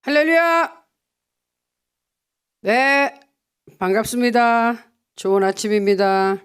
할렐루야! 네, 반갑습니다. 좋은 아침입니다.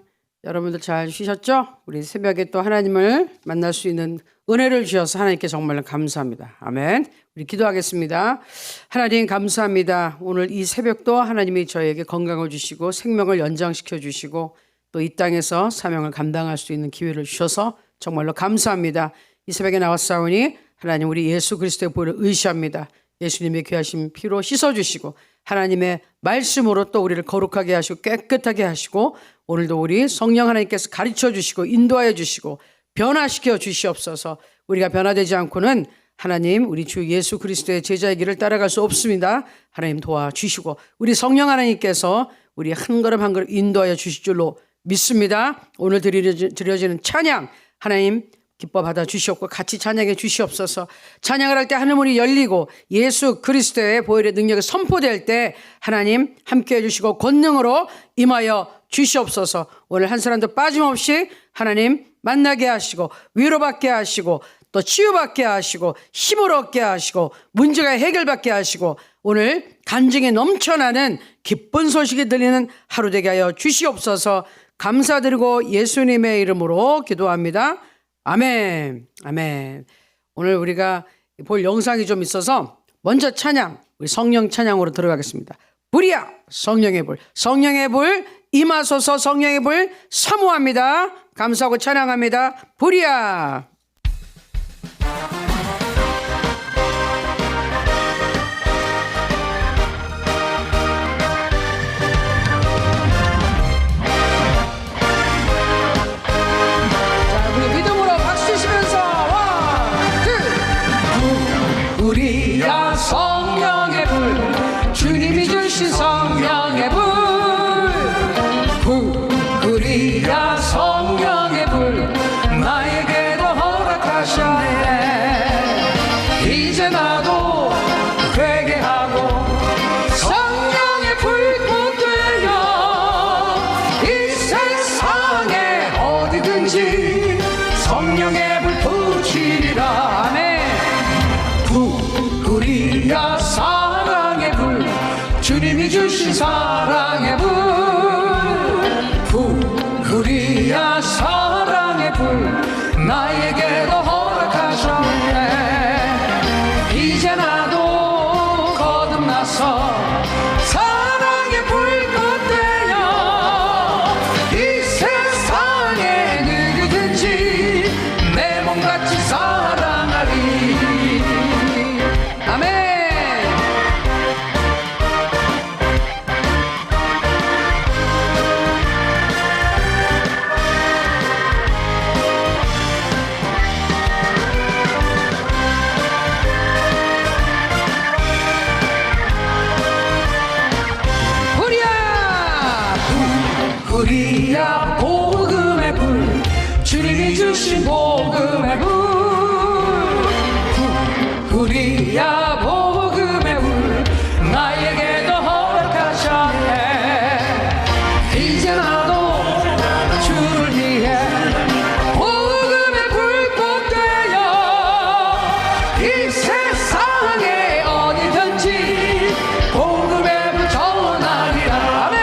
여러분들 잘 쉬셨죠? 우리 새벽에 또 하나님을 만날 수 있는 은혜를 주셔서 하나님께 정말 감사합니다. 아멘. 우리 기도하겠습니다. 하나님 감사합니다. 오늘 이 새벽도 하나님이 저에게 건강을 주시고 생명을 연장시켜 주시고 또 이 땅에서 사명을 감당할 수 있는 기회를 주셔서 정말로 감사합니다. 이 새벽에 나왔사오니 하나님 우리 예수 그리스도의 보혈을 의지합니다. 예수님의 귀하신 피로 씻어주시고 하나님의 말씀으로 또 우리를 거룩하게 하시고 깨끗하게 하시고 오늘도 우리 성령 하나님께서 가르쳐 주시고 인도하여 주시고 변화시켜 주시옵소서. 우리가 변화되지 않고는 하나님 우리 주 예수 그리스도의 제자의 길을 따라갈 수 없습니다. 하나님 도와주시고 우리 성령 하나님께서 우리 한 걸음 한 걸음 인도하여 주실 줄로 믿습니다. 오늘 드려지는 찬양 하나님 기뻐 받아 주시옵고 같이 찬양해 주시옵소서. 찬양을 할 때 하늘문이 열리고 예수 그리스도의 보혈의 능력이 선포될 때 하나님 함께해 주시고 권능으로 임하여 주시옵소서. 오늘 한 사람도 빠짐없이 하나님 만나게 하시고 위로받게 하시고 또 치유받게 하시고 힘을 얻게 하시고 문제가 해결받게 하시고 오늘 간증이 넘쳐나는 기쁜 소식이 들리는 하루 되게 하여 주시옵소서. 감사드리고 예수님의 이름으로 기도합니다. 아멘. 아멘. 오늘 우리가 볼 영상이 좀 있어서 먼저 찬양, 우리 성령 찬양으로 들어가겠습니다. 불이야 성령의 불, 성령의 불 임하소서. 성령의 불 사모합니다. 감사하고 찬양합니다. 불이야. 불이야 성령의 불 주님이 주신 성령의 불이야 성령의 불 나에게도 허락하셨네. 이제 나도 회개하고 성령의 불꽃 되어 이 세상에 어디든지 성령의 불 붙이리라. 아멘. 불이야 사랑의 불 주님이 주신 사랑의 불이야 사랑의 불 나에게도 허락하셨네. 이제 나도 거듭나서 사랑의 불꽃 되어 이 세상에 누구든지 내 몸같이 사랑하리. 아멘. 불이야 복음의 불 주님이 주신 복음의 불이야 복음의 불 나에게도 허락하셨네. 이제 나도 주를 위해 복음의 불꽃 되어 이 세상에 어디든지 복음의 불 전하리라. 아멘.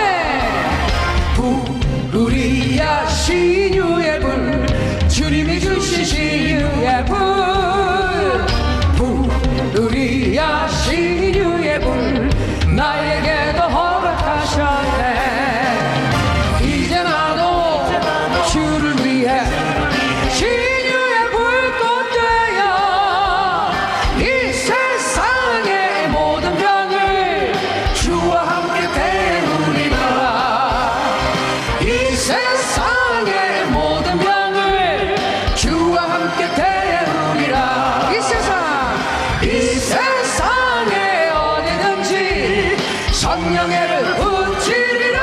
불이야 신유의 불 주님이 주신 신유의 불이야 신유의 불 나에게도 허락하셨네. 이제 나도 주를 위해 신유의 불꽃 되어 이 세상의 모든 병을 주와 함께 태우리라. 이 세상의 모든 병을 주와 함께 태우리라. 이 세상에 어디든지 성령의 불 붙이리라.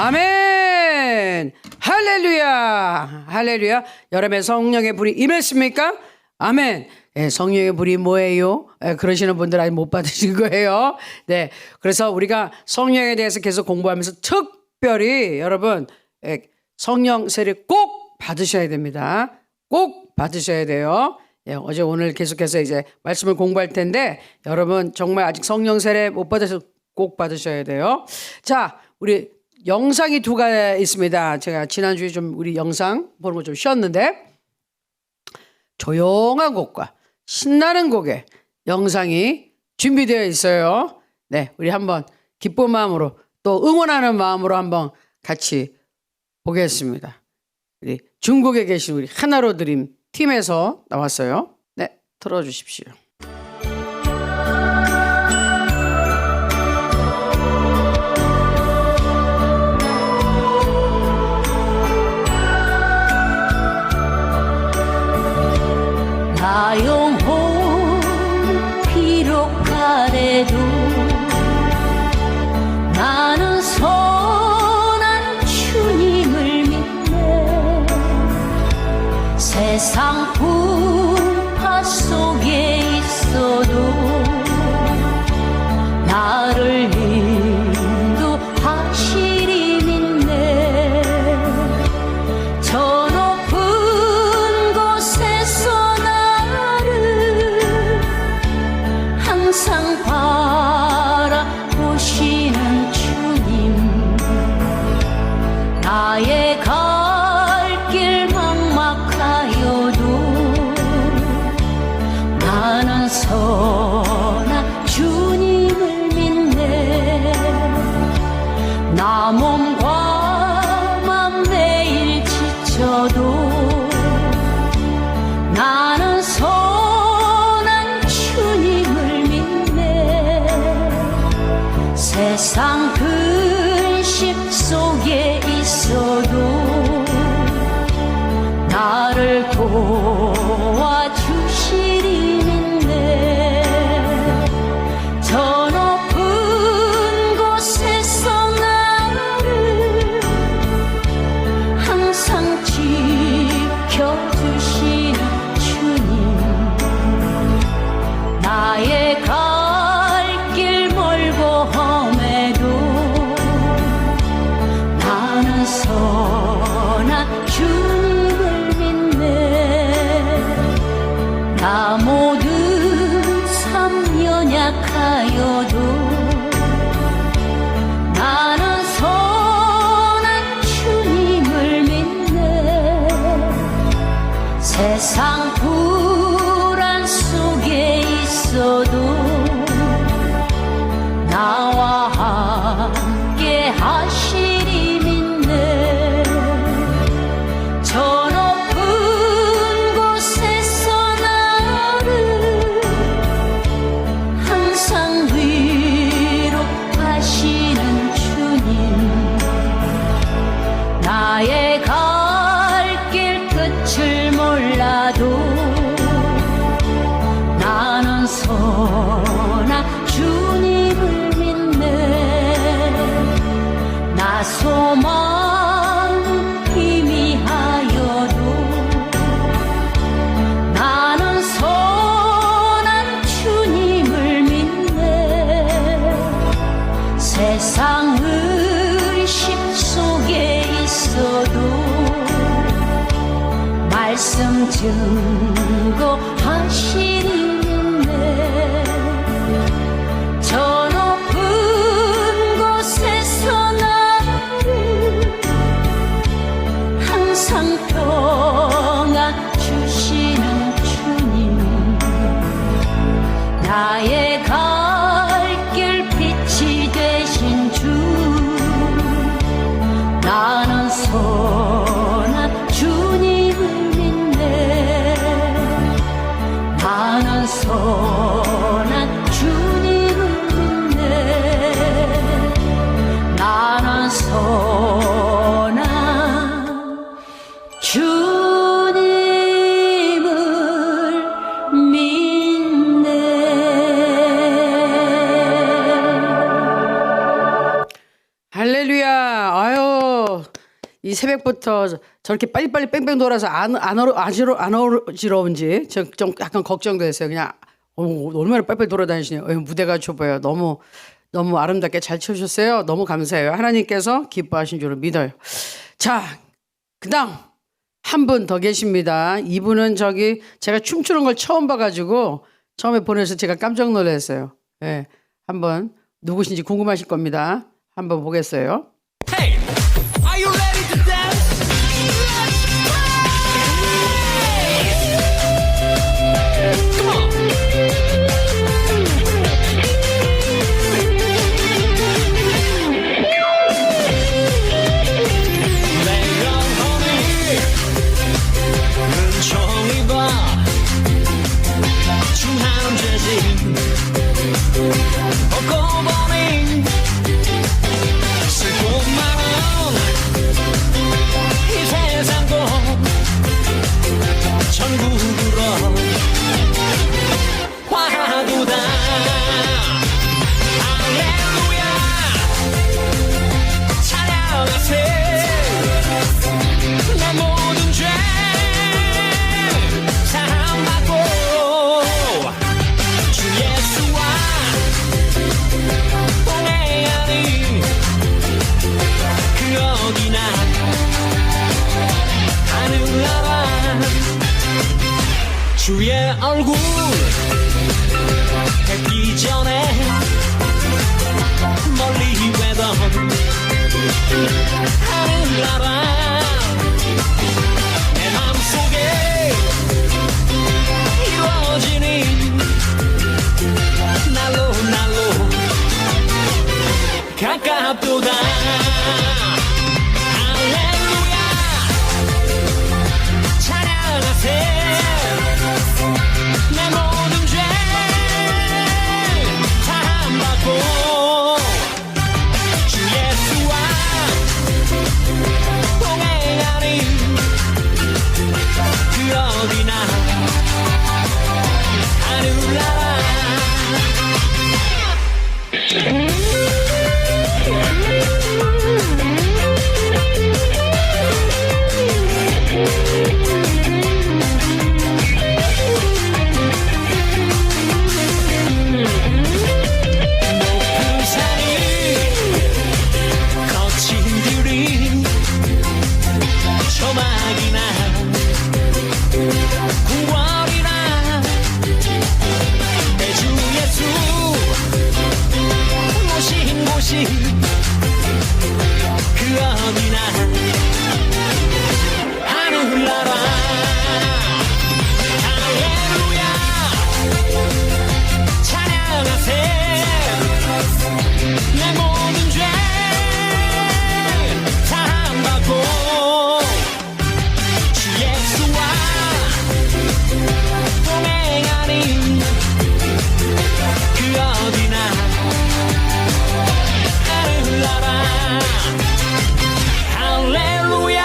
아멘. 할렐루야. 할렐루야. 여러분의 성령의 불이 임했습니까? 아멘. 예, 성령의 불이 뭐예요? 그러시는 분들 아직 못 받으신 거예요. 네. 그래서 우리가 성령에 대해서 계속 공부하면서 특별히 여러분 성령 세례 꼭 받으셔야 됩니다. 꼭 받으셔야 돼요. 예, 어제 오늘 계속해서 이제 말씀을 공부할 텐데 여러분 정말 아직 성령 세례 못 받으셔서 꼭 받으셔야 돼요. 자, 우리 영상이 두 가지 있습니다. 제가 지난주에 좀 우리 영상 보는 거 좀 쉬었는데 조용한 곡과 신나는 곡의 영상이 준비되어 있어요. 네, 우리 한번 기쁜 마음으로 또 응원하는 마음으로 한번 같이 보겠습니다. 우리 중국에 계신 우리 하나로 드림 팀에서 나왔어요. 네, 틀어주십시오. 나 영혼 비록 가래도 나는 선한 주님을 믿네. 세상 풍파 속에 있어도 나를 인도하시리 믿네. 저 높은 곳에서 나를 항상 바라보시는 주님. 나의 갈 길 막막하여도 나는 선한 주님을 믿네. 나 몸과 맘 매일 지쳐도 나는 선한 주님을 믿네. 세상 근심 속에 있어도 나를 도와주시리 믿네. 저 높은 곳에서 나를 항상 지켜주시는 주님. 나의 갈 길 멀고 험해도 나는 선한 주님을 믿네. 나 모든 삶 연약하여도 나는 선한 주님을 믿네. 세상 불안 속에 있어도 나와 함께 하시리 믿네. 저 높은 곳에서 나를 항상 위로하시는 주님. 나의 갈 길 끝을 몰라도 나는 선한 주님을 믿네. 나 소망 희미하여도 나는 선한 주님을 믿네. 세상 의심 속에 있어도 말씀 증거하시니 믿네. 저 높은 곳에서 나를 항상 평안 주시는 주님. 나의 갈 길 빛이 되신 주. 나는 선한 주님을 믿네. 나는 선한 주님을 믿네. 나는 선한 주님을 믿네. 할렐루야. 아유, 이 새벽부터 저렇게 빨리빨리 뺑뺑 돌아서 안 어지러운지 좀 약간 걱정됐어요. 그냥 얼마나 빨리빨리 돌아다니시네요. 무대가 좁아요. 너무 아름답게 잘 쳐주셨어요. 너무 감사해요. 하나님께서 기뻐하신 줄을 믿어요. 자, 그다음 한 분 더 계십니다. 이분은 저기 제가 춤추는 걸 처음 봐가지고 처음에 보내서 제가 깜짝 놀랐어요. 예, 한번 누구신지 궁금하실 겁니다. 한번 보겠어요. Hey, are you ready to dance? Come on. Lay on honey, 은총이 봐, 중한 죄진, 벗고 보니 슬픈 마음 이 세상도 천국으로 화두다. 할렐루야 찬양하세. 내 모든 죄 사함받고 주 예수와 동행하니 그 어디나 하늘나라 주의 얼굴 뵙기 전에 멀리 외던 하늘나라 내 맘속에 이루어지는 날로 가깝도다. 할렐루야 찬양하세. 내 모든 죄 사함받고 주 예수와 동행하니 그 어디나 하늘나라. 높은 산이 거친 길이 조막이나 궁궐이나 내 주 예수 모신 곳이 그 어디나 하늘나라. 할렐루야 찬양하세. 내 모든 죄 사함받고 주 예수와 동행하니 그 어디나 하늘나라. 할렐루야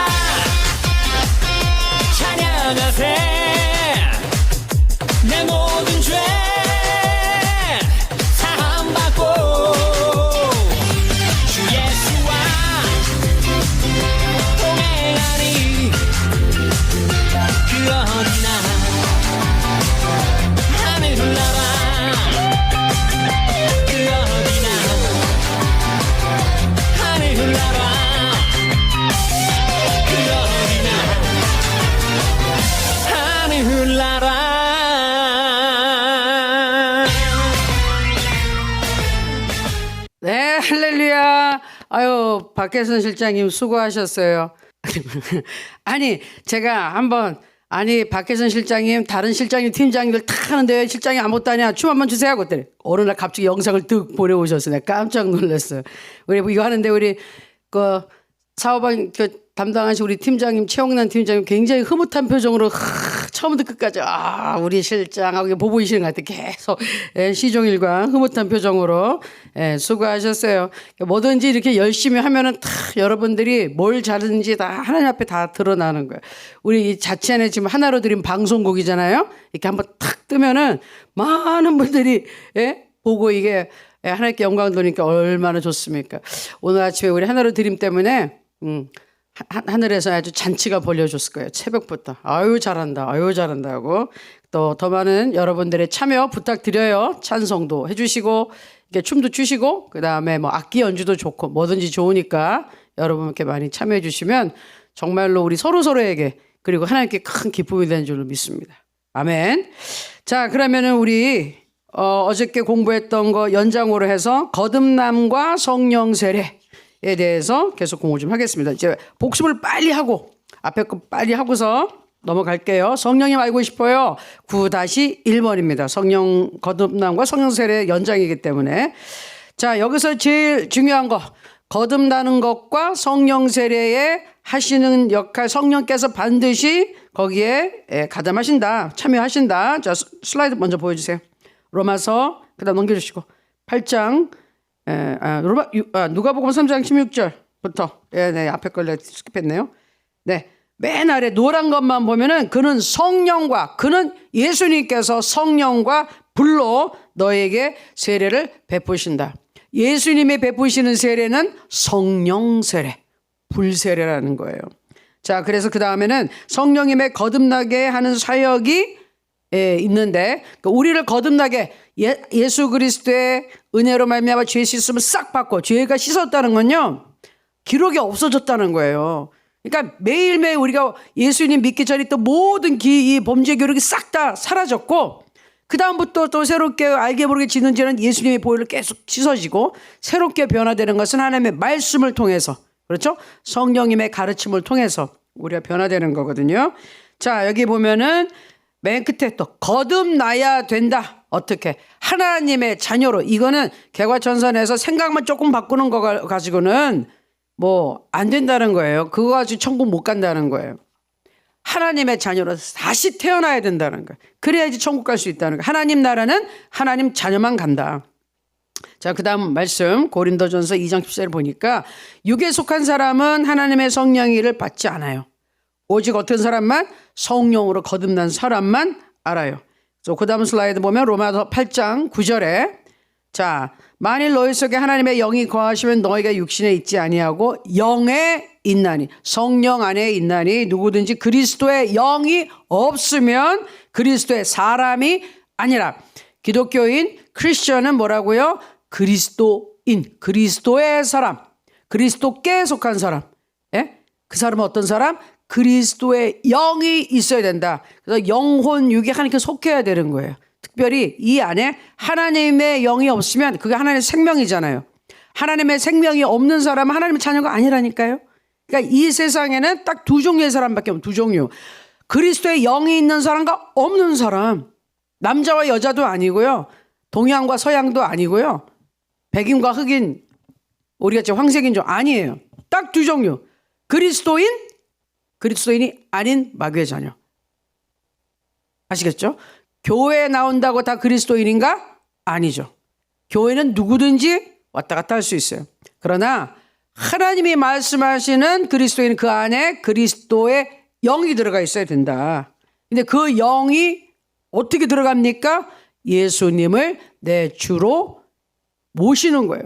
찬양하세. 내 모든 죄 사함받고 주 예수와 동행하니 그 어디나 하늘나라. 그 어디나 하늘나라. 그 어디나 하늘나라. 네, 할렐루야. 아유, 박혜선 실장님 수고하셨어요. 아니, 제가 한번, 아니, 박혜선 실장님, 다른 실장님, 팀장님들 다 하는데 왜 실장이 아무것도 아니야? 춤 한번 주세요. 그랬더니 어느 날 갑자기 영상을 뜩 보내오셨어요. 내가 깜짝 놀랐어요. 우리 이거 하는데 우리 그 사업한 담당하신 우리 팀장님, 최홍란 팀장님 굉장히 흐뭇한 표정으로 처음부터 끝까지 우리 실장하고 보고 계시는 것 같아요. 계속 시종일관 흐뭇한 표정으로 수고하셨어요. 뭐든지 이렇게 열심히 하면은 다 여러분들이 뭘 잘하는지 다 하나님 앞에 다 드러나는 거예요. 우리 이 자치 안에 지금 하나로 드린 방송국이잖아요. 이렇게 한번 탁 뜨면은 많은 분들이 보고 이게 하나님께 영광 돌리니까 얼마나 좋습니까? 오늘 아침에 우리 하나로 드림 때문에 하늘에서 아주 잔치가 벌려줬을 거예요. 새벽부터. 아유 잘한다. 아유 잘한다 하고 또 더 많은 여러분들의 참여 부탁드려요. 찬송도 해주시고 이렇게 춤도 추시고 그다음에 뭐 악기 연주도 좋고 뭐든지 좋으니까 여러분 이렇게 많이 참여해 주시면 정말로 우리 서로서로에게 그리고 하나님께 큰 기쁨이 되는 줄로 믿습니다. 아멘. 자, 그러면은 우리 어저께 공부했던 거 연장으로 해서 거듭남과 성령 세례에 대해서 계속 공부 좀 하겠습니다. 이제 복습을 빨리 하고 앞에 거 빨리 하고서 넘어갈게요. 성령님 알고 싶어요. 9-1번입니다. 성령 거듭남과 성령 세례 연장이기 때문에. 자, 여기서 제일 중요한 거 거듭나는 것과 성령 세례에 하시는 역할 성령께서 반드시 거기에 가담하신다. 참여하신다. 자, 슬라이드 먼저 보여주세요. 로마서 그다음 넘겨주시고 8장 누가복음 3장 16절부터 네, 앞에 걸 내가 스킵했네요. 네. 맨 아래 노란 것만 보면은 그는 성령과 그는 예수님께서 성령과 불로 너에게 세례를 베푸신다. 예수님이 베푸시는 세례는 성령 세례, 불 세례라는 거예요. 자, 그래서 그 다음에는 성령님의 거듭나게 하는 사역이 있는데 우리를 거듭나게 예수 그리스도의 은혜로 말미암아 죄 씻음을 싹 받고 죄가 씻었다는 건요 기록이 없어졌다는 거예요. 그러니까 매일매일 우리가 예수님 믿기 전에 또 모든 이 범죄 기록이 싹 다 사라졌고 그 다음부터 또 새롭게 알게 모르게 지는 죄는 예수님의 보혈로 계속 씻어지고 새롭게 변화되는 것은 하나님의 말씀을 통해서 그렇죠? 성령님의 가르침을 통해서 우리가 변화되는 거거든요. 자, 여기 보면은 맨 끝에 또 거듭나야 된다. 어떻게? 하나님의 자녀로. 이거는 개과천선에서 생각만 조금 바꾸는 거 가지고는 뭐 안 된다는 거예요. 그거 가지고 천국 못 간다는 거예요. 하나님의 자녀로 다시 태어나야 된다는 거예요. 그래야지 천국 갈 수 있다는 거예요. 하나님 나라는 하나님 자녀만 간다. 자, 그 다음 말씀 고린도전서 2장 14절 보니까 육에 속한 사람은 하나님의 성령의 일을 받지 않아요. 오직 어떤 사람만 성령으로 거듭난 사람만 알아요. 그 다음 슬라이드 보면 로마서 8장 9절에 자, 만일 너희 속에 하나님의 영이 거하시면 너희가 육신에 있지 아니하고 영에 있나니 성령 안에 있나니 누구든지 그리스도의 영이 없으면 그리스도의 사람이 아니라 기독교인 크리스천은 뭐라고요? 그리스도인 그리스도의 사람 그리스도께 속한 사람 그 사람은 어떤 사람? 그리스도의 영이 있어야 된다. 그래서 영혼 육이 하나님께 속해야 되는 거예요. 특별히 이 안에 하나님의 영이 없으면 그게 하나님의 생명이잖아요. 하나님의 생명이 없는 사람은 하나님의 자녀가 아니라니까요. 그러니까 이 세상에는 딱 두 종류의 사람밖에 없어요. 두 종류. 그리스도의 영이 있는 사람과 없는 사람. 남자와 여자도 아니고요. 동양과 서양도 아니고요. 백인과 흑인, 우리가 지금 황색인종 아니에요. 딱 두 종류. 그리스도인, 그리스도인이 아닌 마귀의 자녀. 아시겠죠? 교회에 나온다고 다 그리스도인인가? 아니죠. 교회는 누구든지 왔다 갔다 할 수 있어요. 그러나 하나님이 말씀하시는 그리스도인은 그 안에 그리스도의 영이 들어가 있어야 된다. 근데 그 영이 어떻게 들어갑니까? 예수님을 내 주로 모시는 거예요.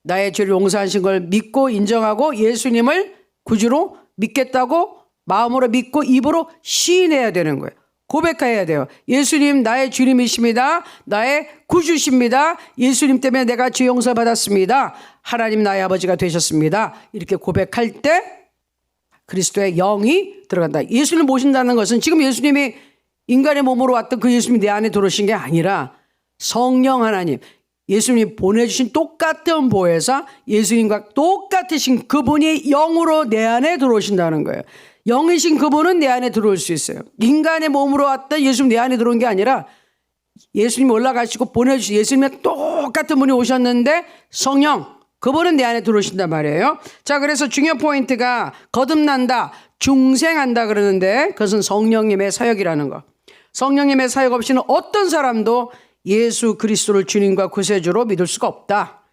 나의 죄를 용서하신 걸 믿고 인정하고 예수님을 구주로 믿겠다고 마음으로 믿고 입으로 시인해야 되는 거예요. 고백해야 돼요. 예수님 나의 주님이십니다. 나의 구주십니다. 예수님 때문에 내가 죄 용서 받았습니다. 하나님 나의 아버지가 되셨습니다. 이렇게 고백할 때 그리스도의 영이 들어간다. 예수님을 모신다는 것은 지금 예수님이 인간의 몸으로 왔던 그 예수님이 내 안에 들어오신 게 아니라 성령 하나님 예수님이 보내주신 똑같은 보혜사 예수님과 똑같으신 그분이 영으로 내 안에 들어오신다는 거예요. 영이신 그분은 내 안에 들어올 수 있어요. 인간의 몸으로 왔던 예수님 내 안에 들어온 게 아니라 예수님이 올라가시고 보내주신 예수님의 똑같은 분이 오셨는데 성령 그분은 내 안에 들어오신단 말이에요. 자, 그래서 중요 포인트가 거듭난다, 중생한다 그러는데 그것은 성령님의 사역이라는 거. 성령님의 사역 없이는 어떤 사람도 예수 그리스도를 주님과 구세주로 믿을 수가 없다.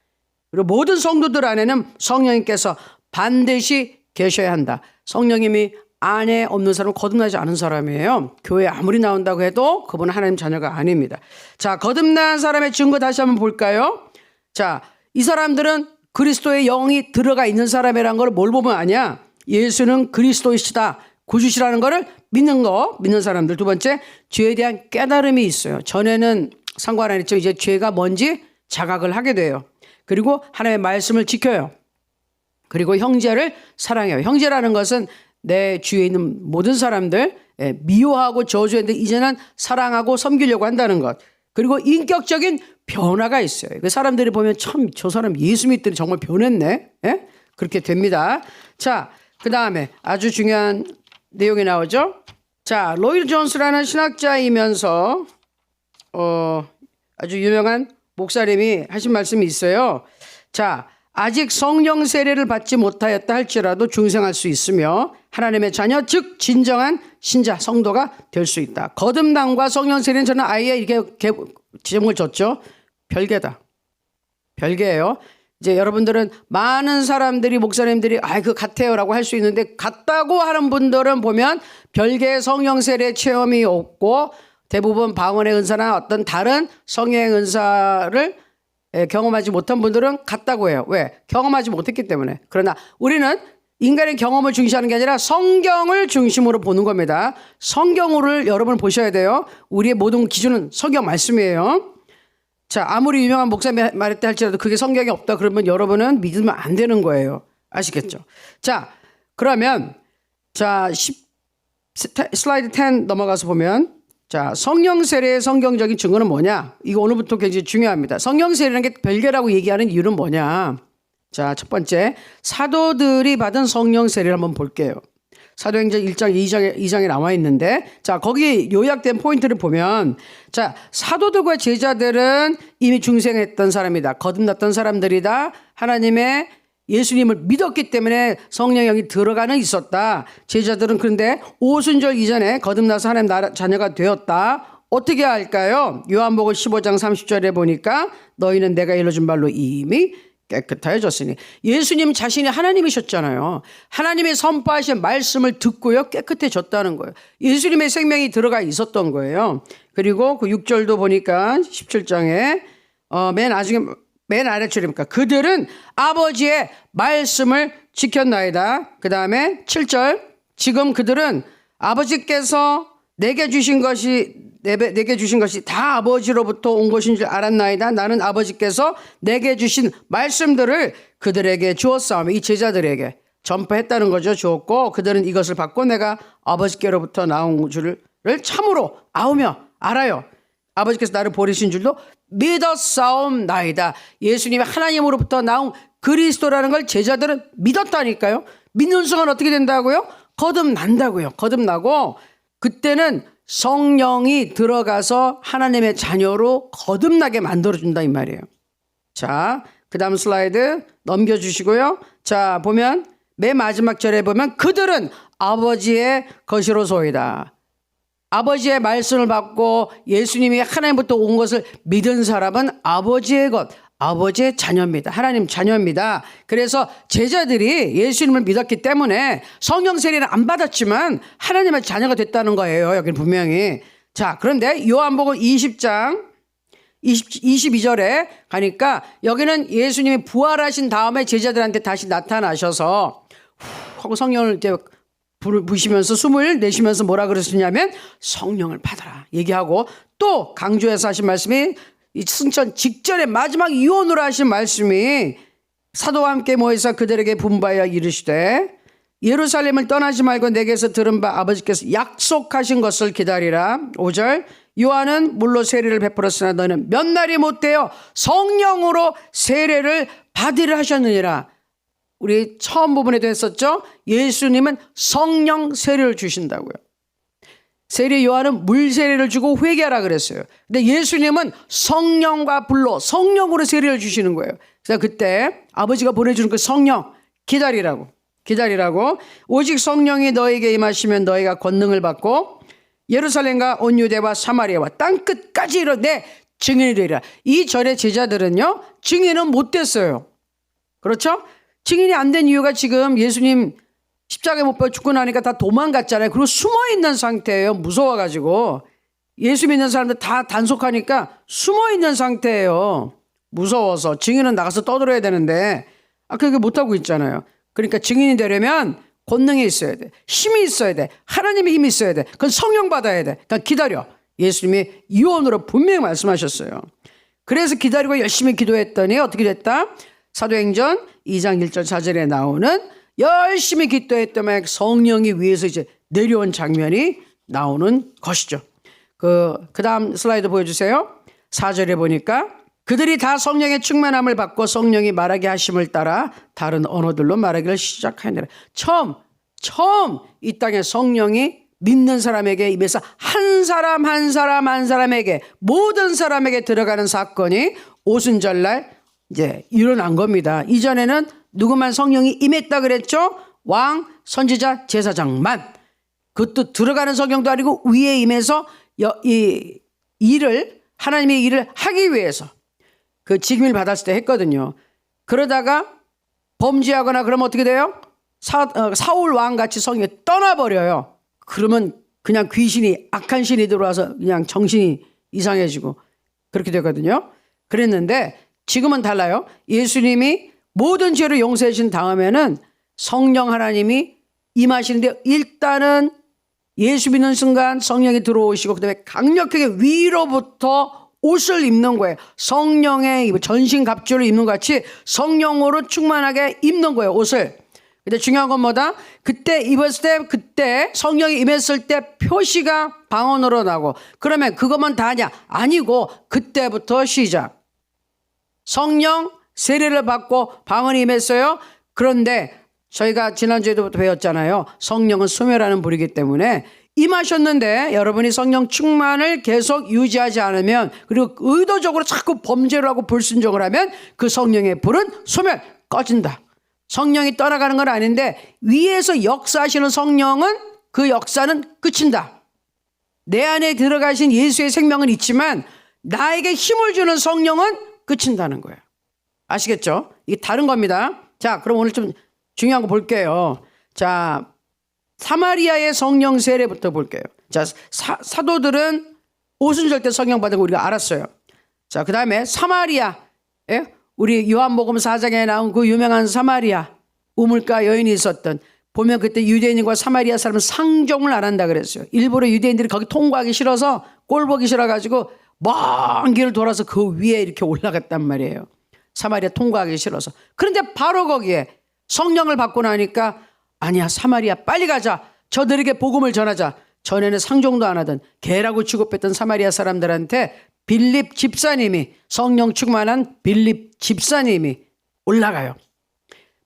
그리고 모든 성도들 안에는 성령님께서 반드시 계셔야 한다. 성령님이 안에 없는 사람은 거듭나지 않은 사람이에요. 교회에 아무리 나온다고 해도 그분은 하나님 자녀가 아닙니다. 자, 거듭난 사람의 증거 다시 한번 볼까요? 자, 이 사람들은 그리스도의 영이 들어가 있는 사람이라는 걸 뭘 보면 아냐? 예수는 그리스도이시다. 구주시라는 거를 믿는 사람들. 두 번째, 죄에 대한 깨달음이 있어요. 전에는 상관 안 했죠. 이제 죄가 뭔지 자각을 하게 돼요. 그리고 하나님의 말씀을 지켜요. 그리고 형제를 사랑해요. 형제라는 것은 내 주위에 있는 모든 사람들 미워하고 저주했는데 이제는 사랑하고 섬기려고 한다는 것. 그리고 인격적인 변화가 있어요. 그 사람들이 보면 참 저 사람 예수 믿더니 정말 변했네. 예? 그렇게 됩니다. 자, 그 다음에 아주 중요한 내용이 나오죠. 자, 로이드 존스라는 신학자이면서 아주 유명한 목사님이 하신 말씀이 있어요. 자, 아직 성령 세례를 받지 못하였다 할지라도 중생할 수 있으며 하나님의 자녀 즉 진정한 신자 성도가 될 수 있다. 거듭남과 성령 세례는 저는 아예 이렇게 제목을 줬죠. 별개다. 별개예요. 이제 여러분들은 많은 사람들이 목사님들이 그거 같아요라고 할 수 있는데 같다고 하는 분들은 보면 별개의 성령 세례 체험이 없고 대부분 방언의 은사나 어떤 다른 성령 은사를 경험하지 못한 분들은 같다고 해요. 왜? 경험하지 못했기 때문에. 그러나 우리는 인간의 경험을 중시하는 게 아니라 성경을 중심으로 보는 겁니다. 성경을 여러분 보셔야 돼요. 우리의 모든 기준은 성경 말씀이에요. 자, 아무리 유명한 목사님이 말했다 할지라도 그게 성경에 없다 그러면 여러분은 믿으면 안 되는 거예요. 아시겠죠? 자, 그러면 슬라이드 10 넘어가서 보면 자, 성령 세례의 성경적인 증거는 뭐냐? 이거 오늘부터 굉장히 중요합니다. 성령 세례라는 게 별개라고 얘기하는 이유는 뭐냐? 자, 첫 번째, 사도들이 받은 성령 세례를 한번 볼게요. 사도행전 1장 2장에 나와 있는데, 자, 거기 요약된 포인트를 보면, 자, 사도들과 제자들은 이미 중생했던 사람이다. 거듭났던 사람들이다. 하나님의 예수님을 믿었기 때문에 성령의 영이 들어가는 있었다. 제자들은 그런데 오순절 이전에 거듭나서 하나님 나라 자녀가 되었다. 어떻게 할까요? 요한복음 15장 30절에 보니까 너희는 내가 일러준 말로 이미 깨끗하여졌으니 예수님 자신이 하나님이셨잖아요. 하나님의 선포하신 말씀을 듣고요 깨끗해졌다는 거예요. 예수님의 생명이 들어가 있었던 거예요. 그리고 그 6절도 보니까 17장에 맨 아래줄입니까? 그들은 아버지의 말씀을 지켰나이다. 그 다음에 7절 지금 그들은 아버지께서 내게 주신 것이 다 아버지로부터 온 것인 줄 알았나이다. 나는 아버지께서 내게 주신 말씀들을 그들에게 주었사오며 이 제자들에게 전파했다는 거죠. 주었고 그들은 이것을 받고 내가 아버지께로부터 나온 줄을 참으로 아우며 알아요. 아버지께서 나를 보내신 줄도 믿었사옵나이다. 예수님이 하나님으로부터 나온 그리스도라는 걸 제자들은 믿었다니까요. 믿는 순간 어떻게 된다고요? 거듭난다고요. 거듭나고 그때는 성령이 들어가서 하나님의 자녀로 거듭나게 만들어준다 이 말이에요. 자, 그 다음 슬라이드 넘겨주시고요. 자, 보면 맨 마지막 절에 보면 그들은 아버지의 것이로소이다. 아버지의 말씀을 받고 예수님이 하나님부터 온 것을 믿은 사람은 아버지의 것, 아버지의 자녀입니다. 하나님 자녀입니다. 그래서 제자들이 예수님을 믿었기 때문에 성령 세례는 안 받았지만 하나님의 자녀가 됐다는 거예요. 여기는 분명히. 자, 그런데 요한복음 20장 22절에 가니까 여기는 예수님이 부활하신 다음에 제자들한테 다시 나타나셔서 하고 성령을 이제 부시면서 숨을 내쉬면서 뭐라 그러시냐면 성령을 받아라 얘기하고 또 강조해서 하신 말씀이 이 승천 직전에 마지막 유언으로 하신 말씀이 사도와 함께 모여서 그들에게 분바하여 이르시되 예루살렘을 떠나지 말고 내게서 들은 바 아버지께서 약속하신 것을 기다리라. 5절 요한은 물로 세례를 베풀었으나 너는 몇 날이 못되어 성령으로 세례를 받으려 하셨느니라. 우리 처음 부분에도 했었죠. 예수님은 성령 세례를 주신다고요. 세례 요한은 물 세례를 주고 회개하라 그랬어요. 근데 예수님은 성령과 불로 성령으로 세례를 주시는 거예요. 그래서 그때 아버지가 보내주는 그 성령 기다리라고 오직 성령이 너에게 임하시면 너희가 권능을 받고 예루살렘과 온 유대와 사마리아와 땅끝까지 내 증인이 되리라. 이 절의 제자들은요 증인은 못 됐어요. 그렇죠? 증인이 안 된 이유가 지금 예수님 십자가에 못 박혀 죽고 나니까 다 도망갔잖아요. 그리고 숨어있는 상태예요. 무서워가지고. 예수 믿는 사람들 다 단속하니까 숨어있는 상태예요. 무서워서. 증인은 나가서 떠들어야 되는데 그렇게 못하고 있잖아요. 그러니까 증인이 되려면 권능이 있어야 돼. 힘이 있어야 돼. 하나님의 힘이 있어야 돼. 그건 성령 받아야 돼. 그러니까 기다려. 예수님이 유언으로 분명히 말씀하셨어요. 그래서 기다리고 열심히 기도했더니 어떻게 됐다? 사도행전 2장 1절 4절에 나오는 열심히 기도했더만 성령이 위에서 이제 내려온 장면이 나오는 것이죠. 그 다음 슬라이드 보여주세요. 4절에 보니까 그들이 다 성령의 충만함을 받고 성령이 말하게 하심을 따라 다른 언어들로 말하기를 시작하니라. 처음 이 땅에 성령이 믿는 사람에게 입에서 한 사람에게 모든 사람에게 들어가는 사건이 오순절날 이제 일어난 겁니다. 이전에는 누구만 성령이 임했다 그랬죠? 왕, 선지자, 제사장만. 그것도 들어가는 성령도 아니고 위에 임해서 이 일을 하나님의 일을 하기 위해서 그 직임을 받았을 때 했거든요. 그러다가 범죄하거나 그러면 어떻게 돼요? 사울 왕같이 성령이 떠나버려요. 그러면 그냥 귀신이 악한 신이 들어와서 그냥 정신이 이상해지고 그렇게 되거든요. 그랬는데 지금은 달라요. 예수님이 모든 죄를 용서해 주신 다음에는 성령 하나님이 임하시는데 일단은 예수 믿는 순간 성령이 들어오시고 그다음에 강력하게 위로부터 옷을 입는 거예요. 성령의 전신 갑주를 입는 것 같이 성령으로 충만하게 입는 거예요. 옷을. 근데 중요한 건 뭐다? 그때 입었을 때 그때 성령이 임했을 때 표시가 방언으로 나고 그러면 그것만 다냐? 아니고 그때부터 시작. 성령 세례를 받고 방언이 임했어요. 그런데 저희가 지난주에도 배웠잖아요. 성령은 소멸하는 불이기 때문에 임하셨는데 여러분이 성령 충만을 계속 유지하지 않으면 그리고 의도적으로 자꾸 범죄를 하고 불순종을 하면 그 성령의 불은 소멸 꺼진다. 성령이 떠나가는 건 아닌데 위에서 역사하시는 성령은 그 역사는 끝인다. 내 안에 들어가신 예수의 생명은 있지만 나에게 힘을 주는 성령은 끝인다는 거예요. 아시겠죠? 이게 다른 겁니다. 자, 그럼 오늘 좀 중요한 거 볼게요. 자, 사마리아의 성령 세례부터 볼게요. 자, 사도들은 오순절 때 성령 받은 거 우리가 알았어요. 자, 그 다음에 사마리아, 예? 우리 요한복음 4장에 나온 그 유명한 사마리아 우물가 여인이 있었던 보면 그때 유대인과 사마리아 사람은 상종을 안 한다 그랬어요. 일부러 유대인들이 거기 통과하기 싫어서 꼴 보기 싫어가지고 먼 길을 돌아서 그 위에 이렇게 올라갔단 말이에요. 사마리아 통과하기 싫어서. 그런데 바로 거기에 성령을 받고 나니까 아니야 사마리아 빨리 가자. 저들에게 복음을 전하자. 전에는 상종도 안 하던 개라고 취급했던 사마리아 사람들한테 빌립 집사님이 성령 충만한 빌립 집사님이 올라가요.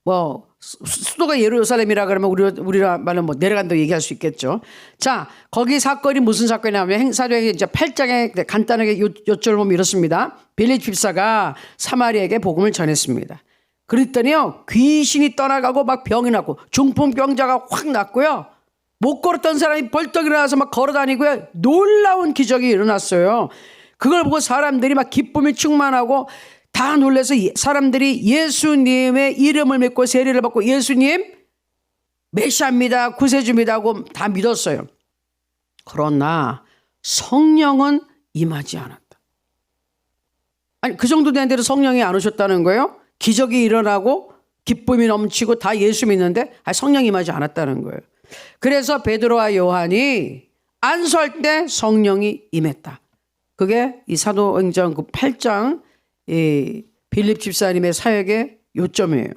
뭐 수도가 예루살렘이라 그러면 우리라 말은 뭐 내려간다고 얘기할 수 있겠죠. 자, 거기 사건이 무슨 사건이냐면 행사도행 이제 8장에 간단하게 요점을 보면 이렇습니다. 빌립 집사가 사마리아에게 복음을 전했습니다. 그랬더니요 귀신이 떠나가고 막 병이 났고 중풍병자가 확 났고요. 못 걸었던 사람이 벌떡 일어나서 막 걸어다니고요. 놀라운 기적이 일어났어요. 그걸 보고 사람들이 막 기쁨이 충만하고 다 놀라서 사람들이 예수님의 이름을 믿고 세례를 받고 예수님 메시아입니다 구세주입니다 하고 다 믿었어요. 그러나 성령은 임하지 않았다. 아니 그 정도 된 데로 성령이 안 오셨다는 거예요? 기적이 일어나고 기쁨이 넘치고 다 예수 믿는데 성령이 임하지 않았다는 거예요. 그래서 베드로와 요한이 안수할 때 성령이 임했다. 그게 이 사도행전 그 8장 이 빌립 집사님의 사역의 요점이에요.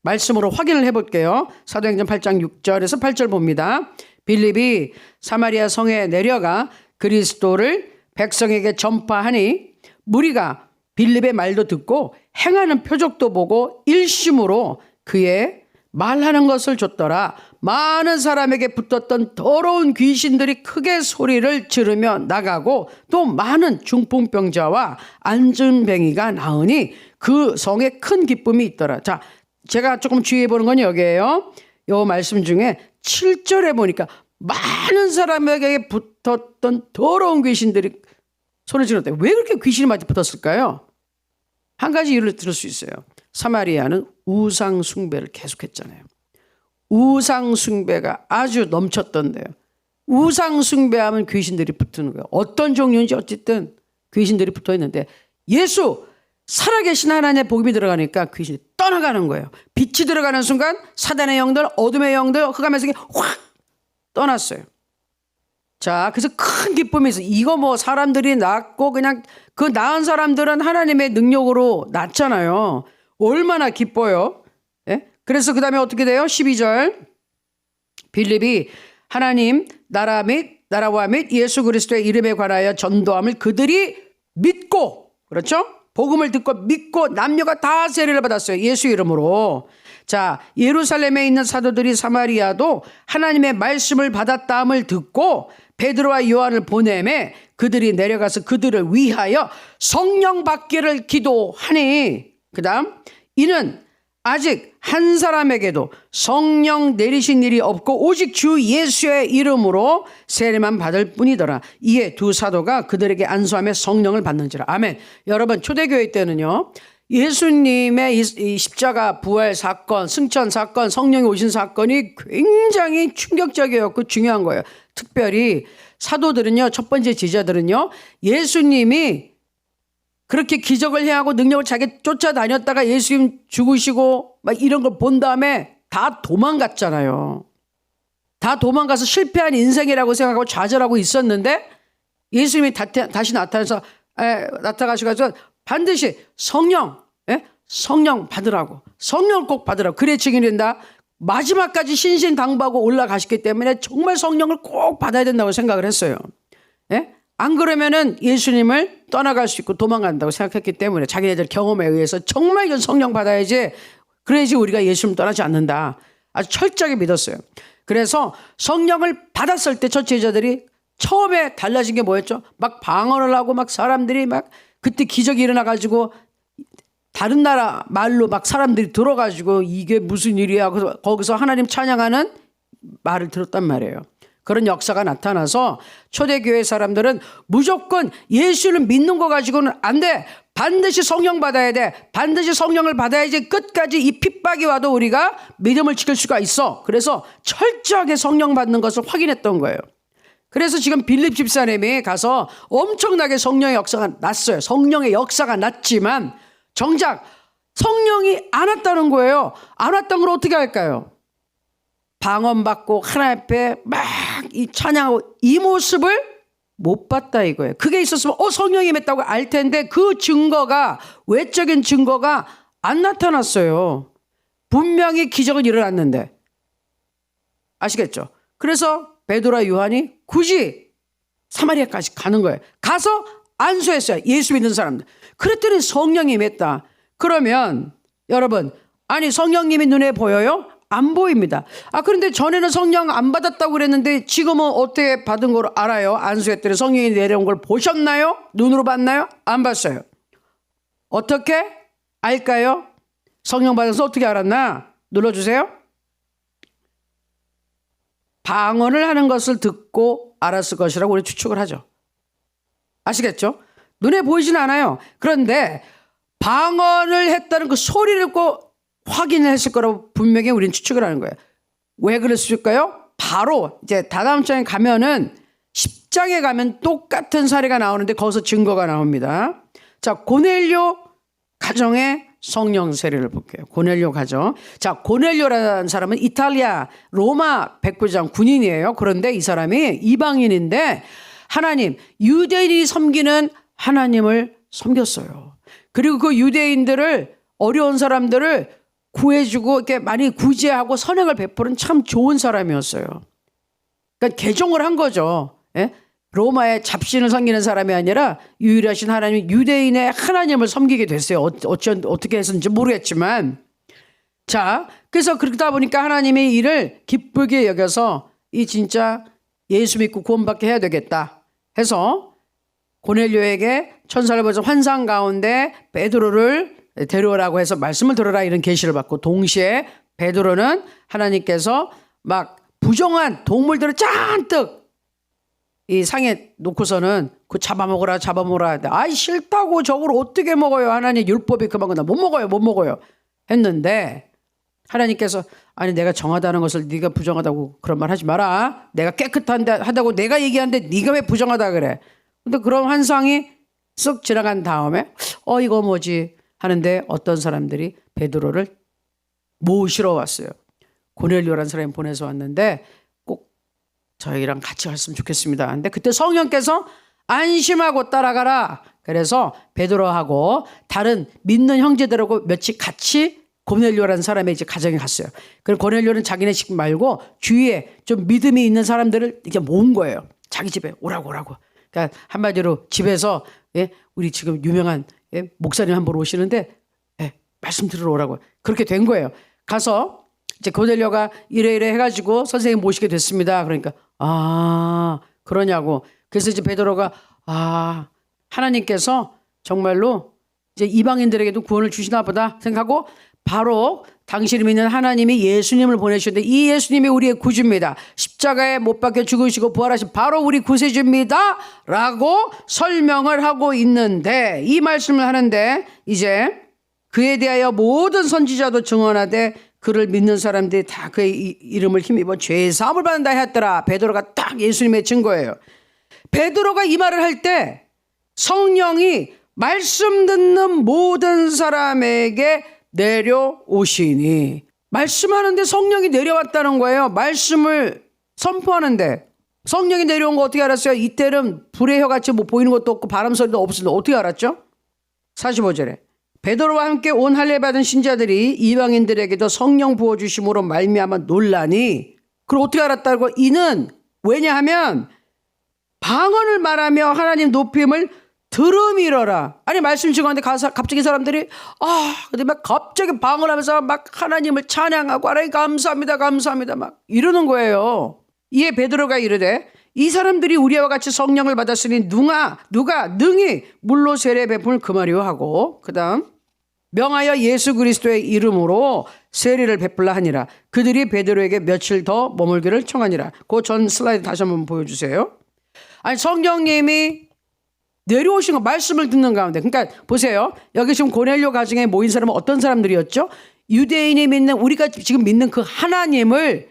말씀으로 확인을 해볼게요. 사도행전 8장 6절에서 8절 봅니다. 빌립이 사마리아 성에 내려가 그리스도를 백성에게 전파하니 무리가 빌립의 말도 듣고 행하는 표적도 보고 일심으로 그의 말하는 것을 줬더라. 많은 사람에게 붙었던 더러운 귀신들이 크게 소리를 지르며 나가고 또 많은 중풍병자와 안전뱅이가 나으니 그 성에 큰 기쁨이 있더라. 자, 제가 조금 주의해 보는 건 여기에요. 요 말씀 중에 7절에 보니까 많은 사람에게 붙었던 더러운 귀신들이 소리 질렀대. 왜 그렇게 귀신이 많이 붙었을까요? 한 가지 이유를 들을 수 있어요. 사마리아는 우상 숭배를 계속했잖아요. 우상 숭배가 아주 넘쳤던데요. 우상 숭배하면 귀신들이 붙는 거예요. 어떤 종류인지 어쨌든 귀신들이 붙어 있는데 예수 살아계신 하나님의 복음이 들어가니까 귀신이 떠나가는 거예요. 빛이 들어가는 순간 사단의 영들, 어둠의 영들, 흑암의 세계 확 떠났어요. 자, 그래서 큰 기쁨이 있어요. 이거 뭐 사람들이 낳고 그냥 그 낳은 사람들은 하나님의 능력으로 낳잖아요. 얼마나 기뻐요. 예? 그래서 그 다음에 어떻게 돼요? 12절. 빌립이 하나님 나라와 및 예수 그리스도의 이름에 관하여 전도함을 그들이 믿고, 그렇죠? 복음을 듣고 믿고 남녀가 다 세례를 받았어요. 예수 이름으로. 자, 예루살렘에 있는 사도들이 사마리아도 하나님의 말씀을 받았다함을 듣고 베드로와 요한을 보내매 그들이 내려가서 그들을 위하여 성령 받기를 기도하니, 그 다음 이는 아직 한 사람에게도 성령 내리신 일이 없고 오직 주 예수의 이름으로 세례만 받을 뿐이더라. 이에 두 사도가 그들에게 안수하며 성령을 받는지라. 아멘. 여러분, 초대교회 때는요, 예수님의 이 십자가 부활 사건, 승천 사건, 성령이 오신 사건이 굉장히 충격적이었고 중요한 거예요. 특별히 사도들은요, 첫 번째 제자들은요, 예수님이 그렇게 기적을 해하고 능력을 자기 쫓아다녔다가 예수님 죽으시고 막 이런 걸 본 다음에 다 도망갔잖아요. 다 도망가서 실패한 인생이라고 생각하고 좌절하고 있었는데 예수님이 다시 나타나셔서 반드시 성령 받으라고, 성령 꼭 받으라고. 그래 증인이 된다. 마지막까지 신신당부하고 올라가셨기 때문에 정말 성령을 꼭 받아야 된다고 생각을 했어요. 예? 안 그러면은 예수님을 떠나갈 수 있고 도망간다고 생각했기 때문에 자기네들 경험에 의해서 정말 이건 성령 받아야지, 그래야지 우리가 예수님 떠나지 않는다. 아주 철저하게 믿었어요. 그래서 성령을 받았을 때 첫 제자들이 처음에 달라진 게 뭐였죠? 막 방언을 하고 막 사람들이 막 그때 기적이 일어나가지고 다른 나라 말로 막 사람들이 들어가지고 이게 무슨 일이야. 그래서 거기서 하나님 찬양하는 말을 들었단 말이에요. 그런 역사가 나타나서 초대교회 사람들은 무조건 예수를 믿는 거 가지고는 안 돼. 반드시 성령 받아야 돼. 반드시 성령을 받아야지 끝까지 이 핍박이 와도 우리가 믿음을 지킬 수가 있어. 그래서 철저하게 성령 받는 것을 확인했던 거예요. 그래서 지금 빌립 집사님이 가서 엄청나게 성령의 역사가 났어요. 성령의 역사가 났지만 정작 성령이 안 왔다는 거예요. 안 왔던 걸 어떻게 할까요? 방언받고 하나님 앞에 막 이 찬양하고 이 모습을 못 봤다 이거예요. 그게 있었으면 성령이 임했다고 알 텐데 그 증거가, 외적인 증거가 안 나타났어요. 분명히 기적은 일어났는데. 아시겠죠? 그래서 베드로와 요한이 굳이 사마리아까지 가는 거예요. 가서 안수했어요. 예수 믿는 사람들. 그랬더니 성령이 임했다. 그러면 여러분, 아니 성령님이 눈에 보여요? 안 보입니다. 그런데 전에는 성령 안 받았다고 그랬는데 지금은 어떻게 받은 걸 알아요? 안수했더니 성령이 내려온 걸 보셨나요? 눈으로 봤나요? 안 봤어요. 어떻게 알까요? 성령 받아서 어떻게 알았나? 눌러주세요. 방언을 하는 것을 듣고 알았을 것이라고 우리 추측을 하죠. 아시겠죠? 눈에 보이진 않아요. 그런데 방언을 했다는 그 소리를 듣고 확인을 했을 거라고 분명히 우리는 추측을 하는 거예요. 왜 그랬을까요? 바로 이제 다다음 장에 가면은 10장에 가면 똑같은 사례가 나오는데 거기서 증거가 나옵니다. 자, 고넬료 가정의 성령 세례를 볼게요. 고넬료 가정. 자, 고넬료라는 사람은 이탈리아 로마 백부장 군인이에요. 그런데 이 사람이 이방인인데 하나님, 유대인이 섬기는 하나님을 섬겼어요. 그리고 그 유대인들을, 어려운 사람들을 구해주고 이렇게 많이 구제하고 선행을 베푸는 참 좋은 사람이었어요. 그러니까 개종을 한 거죠. 예? 로마의 잡신을 섬기는 사람이 아니라 유일하신 하나님, 유대인의 하나님을 섬기게 됐어요. 어떻게 했는지 모르겠지만. 자, 그래서 그러다 보니까 하나님의 일을 기쁘게 여겨서 이 진짜 예수 믿고 구원받게 해야 되겠다 해서 고넬료에게 천사를 보여서 환상 가운데 베드로를 데려오라고 해서 말씀을 들어라 이런 계시를 받고, 동시에 베드로는 하나님께서 막 부정한 동물들을 잔뜩 이 상에 놓고서는 그 잡아먹어라 아이 싫다고, 저걸 어떻게 먹어요, 하나님 율법이 그만 건다, 못 먹어요 했는데 하나님께서 아니 내가 정하다는 것을 네가 부정하다고 그런 말 하지 마라. 내가 깨끗하다고 내가 얘기하는데 네가 왜 부정하다 그래. 근데 그런 환상이 쓱 지나간 다음에 이거 뭐지 하는데 어떤 사람들이 베드로를 모시러 왔어요. 고넬료라는 사람이 보내서 왔는데 꼭 저희랑 같이 갔으면 좋겠습니다. 근데 그때 성령께서 안심하고 따라가라. 그래서 베드로하고 다른 믿는 형제들하고 며칠 같이 고넬료라는 사람의 이제 가정에 갔어요. 그럼 고넬료는 자기네 집 말고 주위에 좀 믿음이 있는 사람들을 이제 모은 거예요. 자기 집에 오라고. 그러니까 한마디로 집에서 우리 지금 유명한 목사님 한 분 오시는데 말씀 들으러 오라고. 그렇게 된 거예요. 가서 이제 고넬료가 이래 해가지고 선생님 모시게 됐습니다. 그러니까 그러냐고. 그래서 이제 베드로가 하나님께서 정말로 이제 이방인들에게도 구원을 주시나 보다 생각하고 바로 당신이 믿는 하나님이 예수님을 보내주셨는데 이 예수님이 우리의 구주입니다. 십자가에 못 박혀 죽으시고 부활하신 바로 우리 구세주입니다. 라고 설명을 하고 있는데 이 말씀을 하는데 이제 그에 대하여 모든 선지자도 증언하되 그를 믿는 사람들이 다 그의 이름을 힘입어 죄 사함을 받는다 했더라. 베드로가 딱 예수님의 증거예요. 베드로가 이 말을 할 때 성령이 말씀 듣는 모든 사람에게 내려오시니 말씀하는데 성령이 내려왔다는 거예요. 말씀을 선포하는데 성령이 내려온 거 어떻게 알았어요? 이때는 불의 혀같이 뭐 보이는 것도 없고 바람 소리도 없었는데 어떻게 알았죠? 45절에 베드로와 함께 온 할례 받은 신자들이 이방인들에게도 성령 부어주심으로 말미암아 놀라니 그걸 어떻게 알았다고? 이는 왜냐하면 방언을 말하며 하나님 높임을 들음이러라. 아니 말씀 증언하는데 갑자기 사람들이 근데 막 갑자기 방언하면서 막 하나님을 찬양하고 하나님 감사합니다 막 이러는 거예요. 이에 베드로가 이르되 이 사람들이 우리와 같이 성령을 받았으니 누가 능히 물로 세례 베품을 금하리요 하고 그다음 명하여 예수 그리스도의 이름으로 세례를 베풀라 하니라. 그들이 베드로에게 며칠 더 머물기를 청하니라. 그 전 슬라이드 다시 한번 보여주세요. 아니 성령님이 내려오신 거 말씀을 듣는 가운데 그러니까 보세요. 여기 지금 고넬료 가정에 모인 사람은 어떤 사람들이었죠? 유대인이 믿는 우리가 지금 믿는 그 하나님을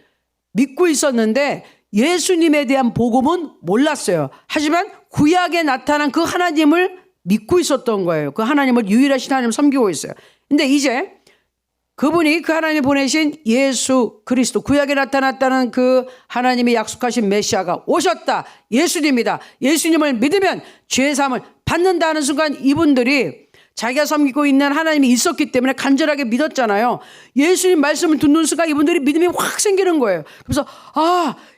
믿고 있었는데 예수님에 대한 복음은 몰랐어요. 하지만 구약에 나타난 그 하나님을 믿고 있었던 거예요. 그 하나님을 유일하신 하나님을 섬기고 있어요. 근데 이제 그분이 그 하나님 보내신 예수 그리스도 구약에 나타났다는 그 하나님이 약속하신 메시아가 오셨다. 예수님이다. 예수님을 믿으면 죄사함을 받는다는 순간 이분들이 자기가 섬기고 있는 하나님이 있었기 때문에 간절하게 믿었잖아요. 예수님 말씀을 듣는 순간 이분들이 믿음이 확 생기는 거예요. 그래서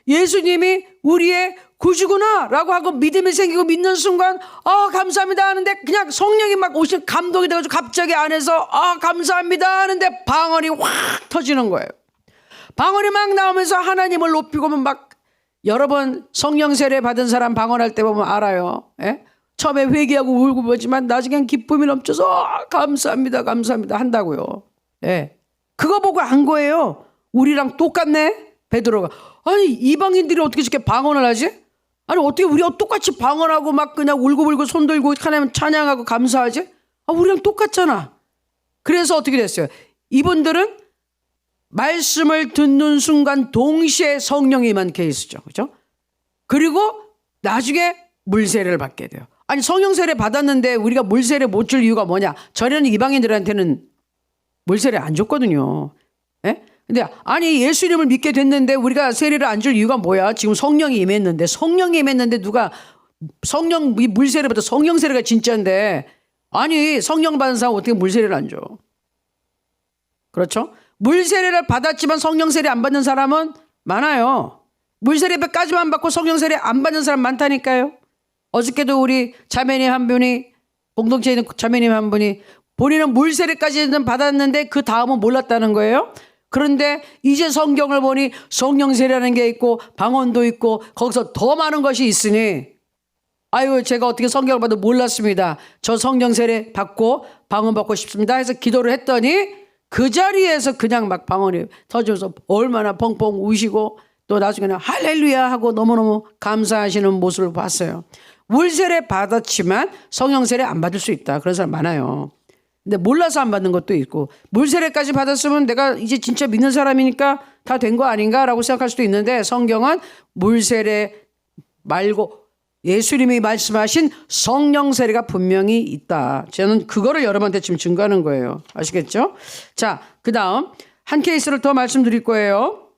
예수님이 우리의 구주구나 라고 하고 믿음이 생기고 믿는 순간 감사합니다 하는데 그냥 성령이 막 오신 감동이 돼가지고 갑자기 안에서 감사합니다 하는데 방언이 확 터지는 거예요. 방언이 막 나오면서 하나님을 높이고 막 여러분 성령 세례 받은 사람 방언할 때 보면 알아요. 처음에 회개하고 울고 보지만 나중엔 기쁨이 넘쳐서 감사합니다 한다고요. 그거 보고 안 거예요. 우리랑 똑같네. 베드로가 아니 이방인들이 어떻게 저렇게 방언을 하지? 아니 어떻게 우리가 똑같이 방언하고 막 그냥 울고불고 손 들고 하나님 찬양하고 감사하지? 우리랑 똑같잖아. 그래서 어떻게 됐어요? 이분들은 말씀을 듣는 순간 동시에 성령이 임한 케이스죠. 그렇죠? 그리고 나중에 물세례를 받게 돼요. 아니 성령 세례 받았는데 우리가 물세례 못 줄 이유가 뭐냐? 전에는 이방인들한테는 물세례 안 줬거든요. 근데 아니 예수님을 믿게 됐는데 우리가 세례를 안 줄 이유가 뭐야? 지금 성령이 임했는데 누가 성령 물세례 받아 성령 세례가 진짜인데 아니 성령 받은 사람 어떻게 물세례를 안 줘? 그렇죠? 물세례를 받았지만 성령 세례 안 받는 사람은 많아요. 물세례까지만 받고 성령 세례 안 받는 사람 많다니까요. 어저께도 우리 자매님 한 분이 공동체에 있는 자매님 한 분이 본인은 물세례까지는 받았는데 그 다음은 몰랐다는 거예요. 그런데 이제 성경을 보니 성령 세례라는 게 있고 방언도 있고 거기서 더 많은 것이 있으니 제가 어떻게 성경을 봐도 몰랐습니다. 저 성령 세례 받고 방언 받고 싶습니다 해서 기도를 했더니 그 자리에서 그냥 막 방언이 터져서 얼마나 펑펑 우시고 또 나중에는 할렐루야 하고 너무너무 감사하시는 모습을 봤어요. 물세례 받았지만 성령 세례 안 받을 수 있다. 그런 사람 많아요. 근데 몰라서 안 받는 것도 있고 물세례까지 받았으면 내가 이제 진짜 믿는 사람이니까 다 된 거 아닌가라고 생각할 수도 있는데 성경은 물세례 말고 예수님이 말씀하신 성령 세례가 분명히 있다. 저는 그거를 여러분한테 지금 증거하는 거예요. 아시겠죠? 자, 그 다음 한 케이스를 더 말씀드릴 거예요.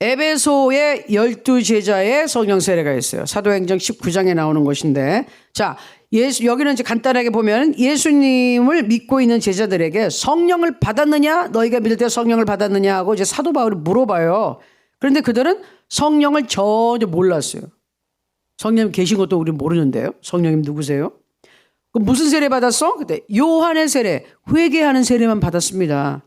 에베소의 12제자의 성령 세례가 있어요. 사도행전 19장에 나오는 것인데, 자, 여기는 이제 간단하게 보면 예수님을 믿고 있는 제자들에게 성령을 받았느냐, 너희가 믿을 때 성령을 받았느냐 하고 이제 사도 바울이 물어봐요. 그런데 그들은 성령을 전혀 몰랐어요. 성령 계신 것도 우리 모르는데요. 성령님 누구세요? 그럼 무슨 세례 받았어? 그때 요한의 세례, 회개하는 세례만 받았습니다.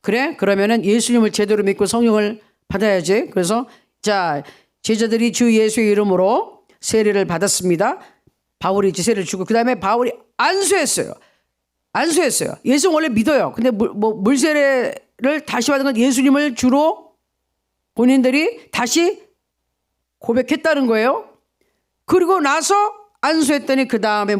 그래? 그러면은 예수님을 제대로 믿고 성령을 받아야지. 그래서 자, 제자들이 주 예수의 이름으로 세례를 받았습니다. 바울이 이제 세례를 주고 그 다음에 바울이 안수했어요. 예수 원래 믿어요. 근데 물 세례를 다시 받은 건 예수님을 주로 본인들이 다시 고백했다는 거예요. 그리고 나서 안수했더니 그 다음에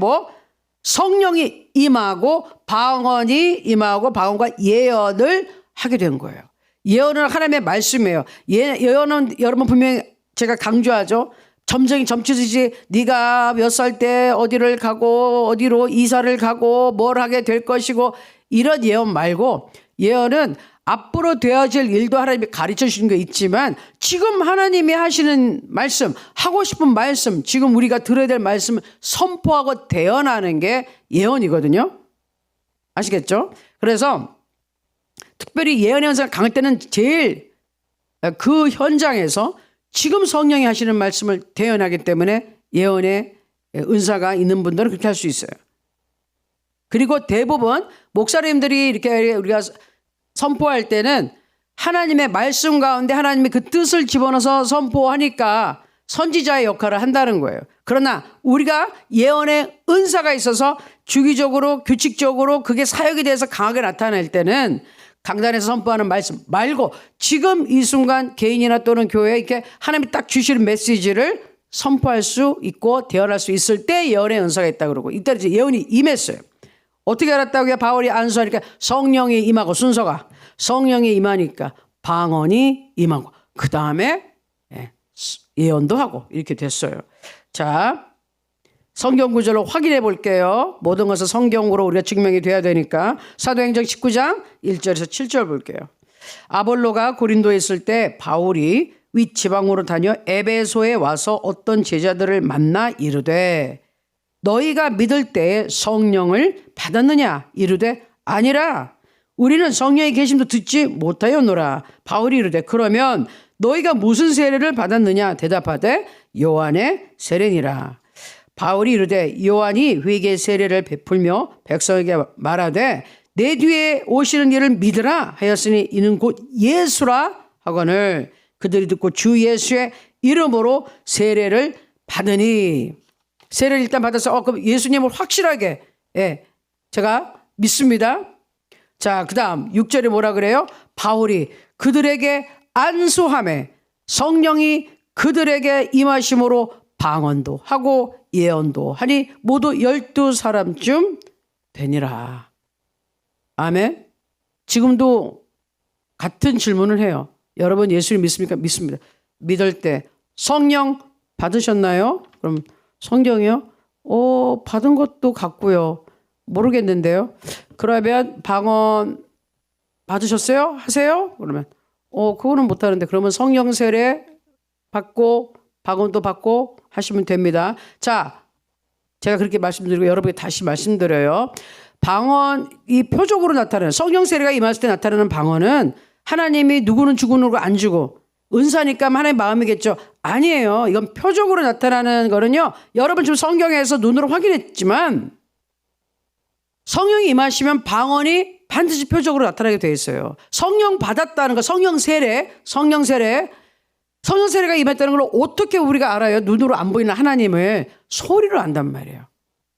성령이 임하고 방언이 임하고 방언과 예언을 하게 된 거예요. 예언은 하나님의 말씀이에요. 예언은 여러분 분명히 제가 강조하죠. 점치듯이 네가 몇 살 때 어디를 가고 어디로 이사를 가고 뭘 하게 될 것이고 이런 예언 말고 예언은 앞으로 되어질 일도 하나님이 가르쳐 주시는 게 있지만 지금 하나님이 하시는 말씀, 하고 싶은 말씀, 지금 우리가 들어야 될 말씀을 선포하고 대언하는 게 예언이거든요. 아시겠죠? 그래서 특별히 예언의 현상이 강할 때는 제일 그 현장에서 지금 성령이 하시는 말씀을 대언하기 때문에 예언의 은사가 있는 분들은 그렇게 할 수 있어요. 그리고 대부분 목사님들이 이렇게 우리가 선포할 때는 하나님의 말씀 가운데 하나님의 그 뜻을 집어넣어서 선포하니까 선지자의 역할을 한다는 거예요. 그러나 우리가 예언의 은사가 있어서 주기적으로 규칙적으로 그게 사역에 대해서 강하게 나타낼 때는 강단에서 선포하는 말씀 말고 지금 이 순간 개인이나 또는 교회에 이렇게 하나님이 딱 주시는 메시지를 선포할 수 있고 대언할 수 있을 때 예언의 은사가 있다 그러고 이때 이제 예언이 임했어요. 어떻게 알았다고요? 바울이 안수하니까 성령이 임하고 순서가 성령이 임하니까 방언이 임하고 그 다음에 예언도 하고 이렇게 됐어요. 자, 성경 구절로 확인해 볼게요. 모든 것은 성경으로 우리가 증명이 돼야 되니까 사도행전 19장 1절에서 7절 볼게요. 아볼로가 고린도에 있을 때 바울이 윗지방으로 다녀 에베소에 와서 어떤 제자들을 만나 이르되 너희가 믿을 때에 성령을 받았느냐 이르되 아니라 우리는 성령의 계심도 듣지 못하였노라. 바울이 이르되 그러면 너희가 무슨 세례를 받았느냐 대답하되 요한의 세례니라. 바울이 이르되 요한이 회개 세례를 베풀며 백성에게 말하되 내 뒤에 오시는 이를 믿으라 하였으니 이는 곧 예수라 하거늘 그들이 듣고 주 예수의 이름으로 세례를 받으니 세례를 일단 받아서 그럼 예수님을 확실하게 제가 믿습니다. 자, 그 다음 6절에 뭐라 그래요? 바울이 그들에게 안수하매 성령이 그들에게 임하심으로 방언도 하고 예언도 하니 모두 12사람쯤 되니라. 아멘. 지금도 같은 질문을 해요. 여러분 예수를 믿습니까? 믿습니다. 믿을 때 성령 받으셨나요? 그럼 성경이요? 받은 것도 같고요. 모르겠는데요. 그러면 방언 받으셨어요? 하세요? 그러면 그거는 못하는데 그러면 성령 세례 받고 방언도 받고 하시면 됩니다. 자, 제가 그렇게 말씀드리고 여러분께 다시 말씀드려요. 방언이 표적으로 나타나는 성령 세례가 임했을 때 나타나는 방언은 하나님이 누구는 주고 누구 안 주고 은사니까 하나님 마음이겠죠. 아니에요. 이건 표적으로 나타나는 거는요. 여러분 지금 성경에서 눈으로 확인했지만 성령이 임하시면 방언이 반드시 표적으로 나타나게 돼 있어요. 성령 받았다는 거, 성령 세례가 임했다는 걸 어떻게 우리가 알아요? 눈으로 안 보이는 하나님을 소리로 안단 말이에요.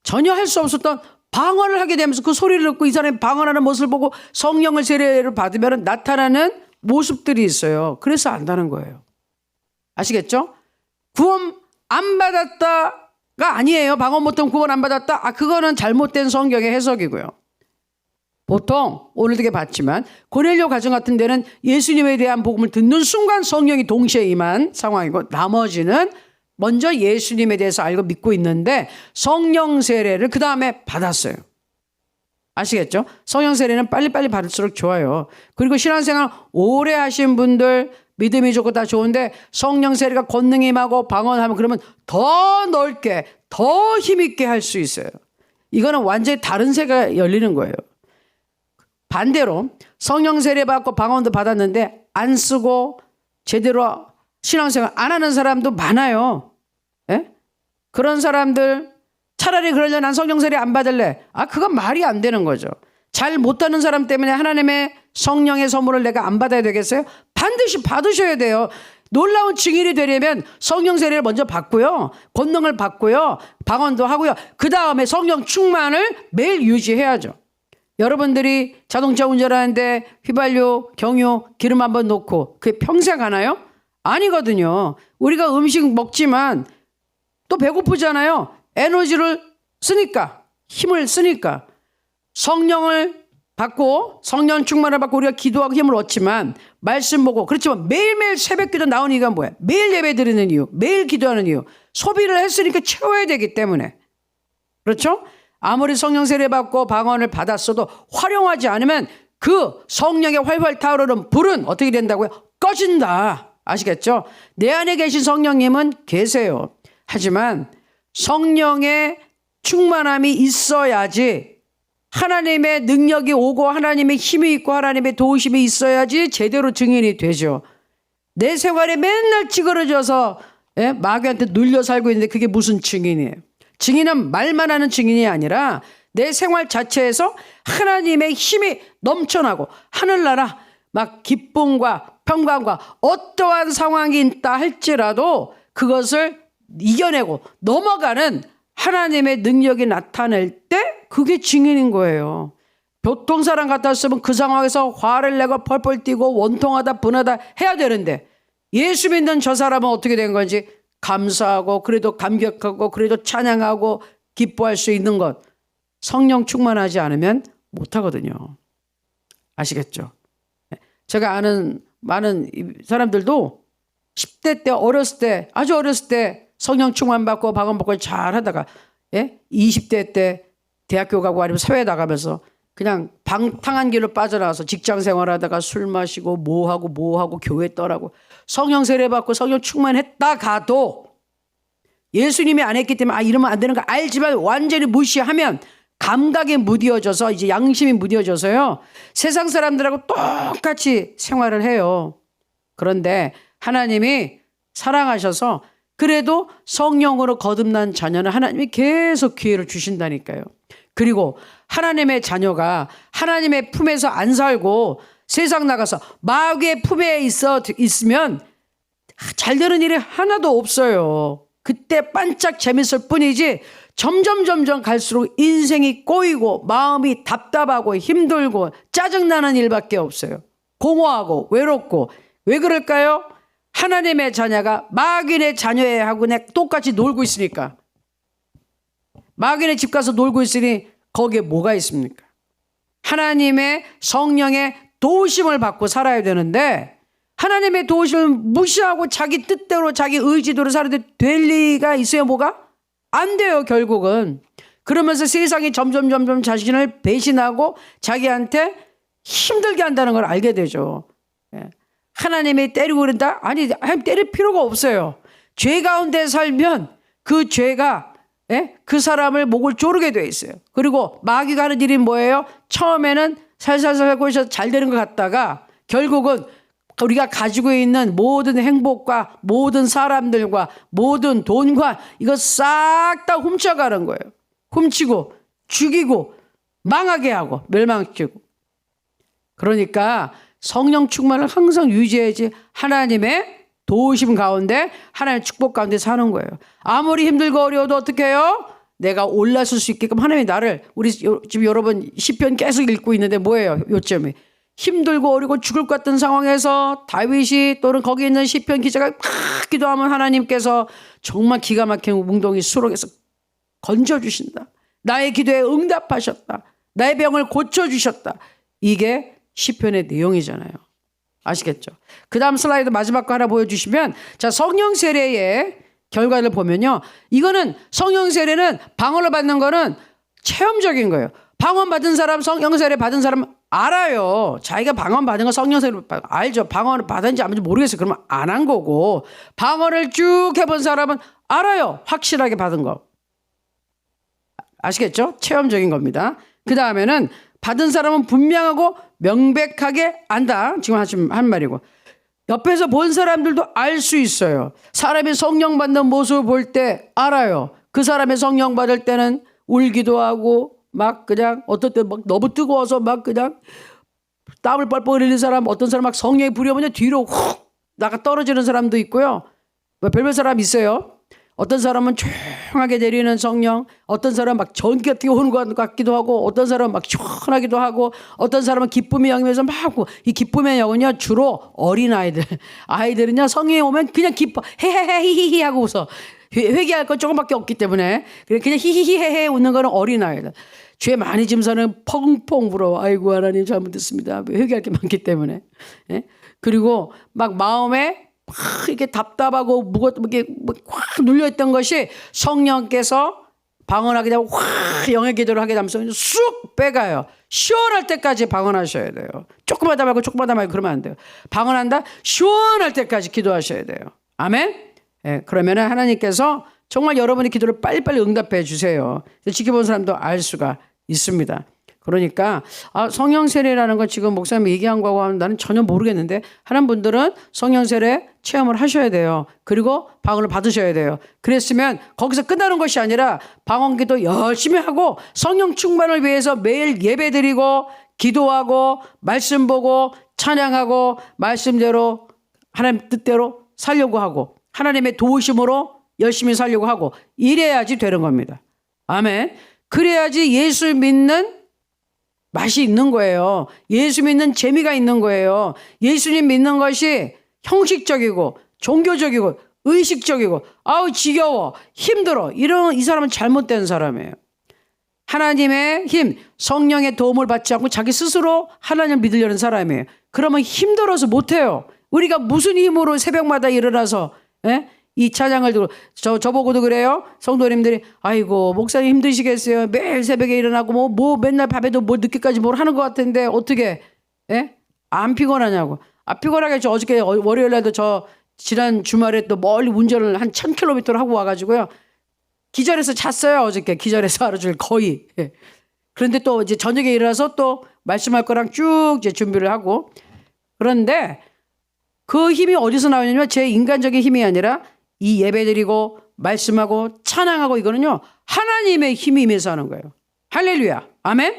전혀 할 수 없었던 방언을 하게 되면서 그 소리를 듣고 이 사람이 방언하는 모습을 보고 성령을 세례를 받으면 나타나는 모습들이 있어요. 그래서 안다는 거예요. 아시겠죠? 구원 안 받았다가 아니에요. 방언 못하면 구원 안 받았다. 그거는 잘못된 성경의 해석이고요. 보통 오늘도 봤지만 고넬료 가정 같은 데는 예수님에 대한 복음을 듣는 순간 성령이 동시에 임한 상황이고 나머지는 먼저 예수님에 대해서 알고 믿고 있는데 성령 세례를 그 다음에 받았어요. 아시겠죠? 성령 세례는 빨리빨리 받을수록 좋아요. 그리고 신앙생활 오래 하신 분들 믿음이 좋고 다 좋은데 성령 세례가 권능이 임하고 방언하면 그러면 더 넓게 더 힘있게 할 수 있어요. 이거는 완전히 다른 세계가 열리는 거예요. 반대로 성령 세례 받고 방언도 받았는데 안 쓰고 제대로 신앙생활 안 하는 사람도 많아요. 예? 그런 사람들 차라리 그러려 난 성령 세례 안 받을래. 그건 말이 안 되는 거죠. 잘 못하는 사람 때문에 하나님의 성령의 선물을 내가 안 받아야 되겠어요? 반드시 받으셔야 돼요. 놀라운 증인이 되려면 성령 세례를 먼저 받고요. 권능을 받고요. 방언도 하고요. 그 다음에 성령 충만을 매일 유지해야죠. 여러분들이 자동차 운전하는데 휘발유, 경유, 기름 한번 넣고 그게 평생 가나요? 아니거든요. 우리가 음식 먹지만 또 배고프잖아요. 에너지를 쓰니까, 힘을 쓰니까. 성령을 받고 성령 충만을 받고 우리가 기도하고 힘을 얻지만 말씀 보고 그렇지만 매일매일 새벽 기도 나오는 이유가 뭐야? 매일 예배 드리는 이유, 매일 기도하는 이유. 소비를 했으니까 채워야 되기 때문에. 그렇죠? 아무리 성령 세례 받고 방언을 받았어도 활용하지 않으면 그 성령의 활활 타오르는 불은 어떻게 된다고요? 꺼진다. 아시겠죠? 내 안에 계신 성령님은 계세요. 하지만 성령의 충만함이 있어야지 하나님의 능력이 오고 하나님의 힘이 있고 하나님의 도우심이 있어야지 제대로 증인이 되죠. 내 생활에 맨날 찌그러져서 마귀한테 눌려 살고 있는데 그게 무슨 증인이에요? 증인은 말만 하는 증인이 아니라 내 생활 자체에서 하나님의 힘이 넘쳐나고 하늘나라 막 기쁨과 평강과 어떠한 상황이 있다 할지라도 그것을 이겨내고 넘어가는 하나님의 능력이 나타낼 때 그게 증인인 거예요. 보통 사람 같았으면 그 상황에서 화를 내고 펄펄 뛰고 원통하다 분하다 해야 되는데 예수 믿는 저 사람은 어떻게 된 건지 감사하고 그래도 감격하고 그래도 찬양하고 기뻐할 수 있는 것. 성령 충만하지 않으면 못하거든요. 아시겠죠? 제가 아는 많은 사람들도 10대 때 어렸을 때 아주 어렸을 때 성령 충만 받고 방언 받고 잘 하다가 20대 때 대학교 가고 아니면 사회 나가면서 그냥 방탕한 길로 빠져나와서 직장 생활하다가 술 마시고 뭐하고 교회 떠라고 성령 세례 받고 성령 충만했다가도 예수님이 안 했기 때문에 이러면 안 되는 거 알지만 완전히 무시하면 감각에 무뎌져서 이제 양심이 무뎌져서요. 세상 사람들하고 똑같이 생활을 해요. 그런데 하나님이 사랑하셔서 그래도 성령으로 거듭난 자녀는 하나님이 계속 기회를 주신다니까요. 그리고 하나님의 자녀가 하나님의 품에서 안 살고 세상 나가서 마귀의 품에 있으면 잘 되는 일이 하나도 없어요. 그때 반짝 재밌을 뿐이지 점점 갈수록 인생이 꼬이고 마음이 답답하고 힘들고 짜증나는 일밖에 없어요. 공허하고 외롭고. 왜 그럴까요? 하나님의 자녀가 마귀의 자녀의 하고는 똑같이 놀고 있으니까. 마귀의 집 가서 놀고 있으니 거기에 뭐가 있습니까? 하나님의 성령의 도우심을 받고 살아야 되는데 하나님의 도우심을 무시하고 자기 뜻대로 자기 의지대로 살아도 될 리가 있어요? 뭐가? 안 돼요, 결국은. 그러면서 세상이 점점 자신을 배신하고 자기한테 힘들게 한다는 걸 알게 되죠. 하나님이 때리고 그런다? 아니, 하나님 때릴 필요가 없어요. 죄 가운데 살면 그 죄가 그 사람을 목을 조르게 돼 있어요. 그리고 마귀가 하는 일이 뭐예요? 처음에는 살살 살고 있어서 잘 되는 것 같다가 결국은 우리가 가지고 있는 모든 행복과 모든 사람들과 모든 돈과 이거 싹 다 훔쳐가는 거예요. 훔치고 죽이고 망하게 하고 멸망시키고. 그러니까 성령 충만을 항상 유지해야지 하나님의 도우심 가운데 하나님의 축복 가운데 사는 거예요. 아무리 힘들고 어려워도 어떻게 해요? 내가 올라설 수 있게끔 하나님이 나를 우리 지금 여러분 시편 계속 읽고 있는데 뭐예요? 요점이 힘들고 어리고 죽을 것 같은 상황에서 다윗이 또는 거기 있는 시편 기자가 막 기도하면 하나님께서 정말 기가 막힌 웅덩이 수록에서 건져주신다. 나의 기도에 응답하셨다. 나의 병을 고쳐주셨다. 이게 시편의 내용이잖아요. 아시겠죠? 그 다음 슬라이드 마지막 거 하나 보여주시면 자 성령 세례의 결과를 보면요. 이거는 성령 세례는 방언을 받는 거는 체험적인 거예요. 방언 받은 사람 성령 세례 받은 사람 알아요. 자기가 방언 받은 거 성령세례 알죠. 방언을 받은지 안 받은지 모르겠어요. 그러면 안 한 거고, 방언을 쭉 해본 사람은 알아요. 확실하게 받은 거. 아시겠죠? 체험적인 겁니다. 그 다음에는 받은 사람은 분명하고 명백하게 안다. 지금 한 말이고. 옆에서 본 사람들도 알 수 있어요. 사람이 성령 받는 모습을 볼 때 알아요. 그 사람의 성령 받을 때는 울기도 하고 막 그냥 어떨 때 막 너무 뜨거워서 막 그냥 땀을 뻘뻘 흘리는 사람, 어떤 사람 막 성령이 부려보면 뒤로 훅 나가 떨어지는 사람도 있고요. 뭐 별별 사람 있어요. 어떤 사람은 조용하게 내리는 성령, 어떤 사람은 막 전기가 뛰어오는 것 같기도 하고, 어떤 사람은 막 시원하기도 하고, 어떤 사람은 기쁨의 영이면서 막 하고. 이 기쁨의 영은요 주로 어린아이들, 아이들은요 성령이 오면 그냥 기뻐 헤헤헤 히히히 하고 웃어. 회개할 건 조금밖에 없기 때문에 그냥 히히히 헤헤 웃는 거는 어린아이들. 죄 많이 짐서는 펑펑 불어. 아이고 하나님 잘못했습니다. 회개할 게 많기 때문에. 예? 그리고 막 마음에 막 이렇게 답답하고 이렇게 확 눌려있던 것이 성령께서 방언하게 되면 확 영의 기도를 하게 되면서 쑥 빼가요. 시원할 때까지 방언하셔야 돼요. 조금하다 말고 그러면 안 돼요. 방언한다? 시원할 때까지 기도하셔야 돼요. 아멘? 예, 그러면 하나님께서 정말 여러분의 기도를 빨리빨리 응답해 주세요. 지켜본 사람도 알 수가 있습니다. 그러니까 성령 세례라는 건 지금 목사님 얘기한 거하고 하면 나는 전혀 모르겠는데, 하는 분들은 성령 세례 체험을 하셔야 돼요. 그리고 방언을 받으셔야 돼요. 그랬으면 거기서 끝나는 것이 아니라 방언기도 열심히 하고 성령 충만을 위해서 매일 예배드리고 기도하고 말씀 보고 찬양하고 말씀대로 하나님 뜻대로 살려고 하고 하나님의 도우심으로 열심히 살려고 하고 이래야지 되는 겁니다. 아멘. 그래야지 예수 믿는 맛이 있는 거예요. 예수 믿는 재미가 있는 거예요. 예수님 믿는 것이 형식적이고 종교적이고 의식적이고 아우 지겨워 힘들어 이 사람은 잘못된 사람이에요. 하나님의 힘, 성령의 도움을 받지 않고 자기 스스로 하나님을 믿으려는 사람이에요. 그러면 힘들어서 못해요. 우리가 무슨 힘으로 새벽마다 일어나서 이 찬양을 들고 저보고도 그래요. 성도님들이 아이고 목사님 힘드시겠어요. 매일 새벽에 일어나고 뭐 맨날 밤에도 뭐 늦게까지 뭘 하는 것 같은데 어떻게 안 피곤하냐고. 피곤하겠죠. 어저께 월요일날도 저 지난 주말에 또 멀리 운전을 한 1000km를 하고 와가지고요. 기절해서 잤어요. 어저께 기절해서 하루 종일 거의. 그런데 또 이제 저녁에 일어나서 또 말씀할 거랑 쭉 이제 준비를 하고. 그런데 그 힘이 어디서 나오냐면 제 인간적인 힘이 아니라 이 예배드리고 말씀하고 찬양하고 이거는요 하나님의 힘이 임해서 하는 거예요. 할렐루야. 아멘.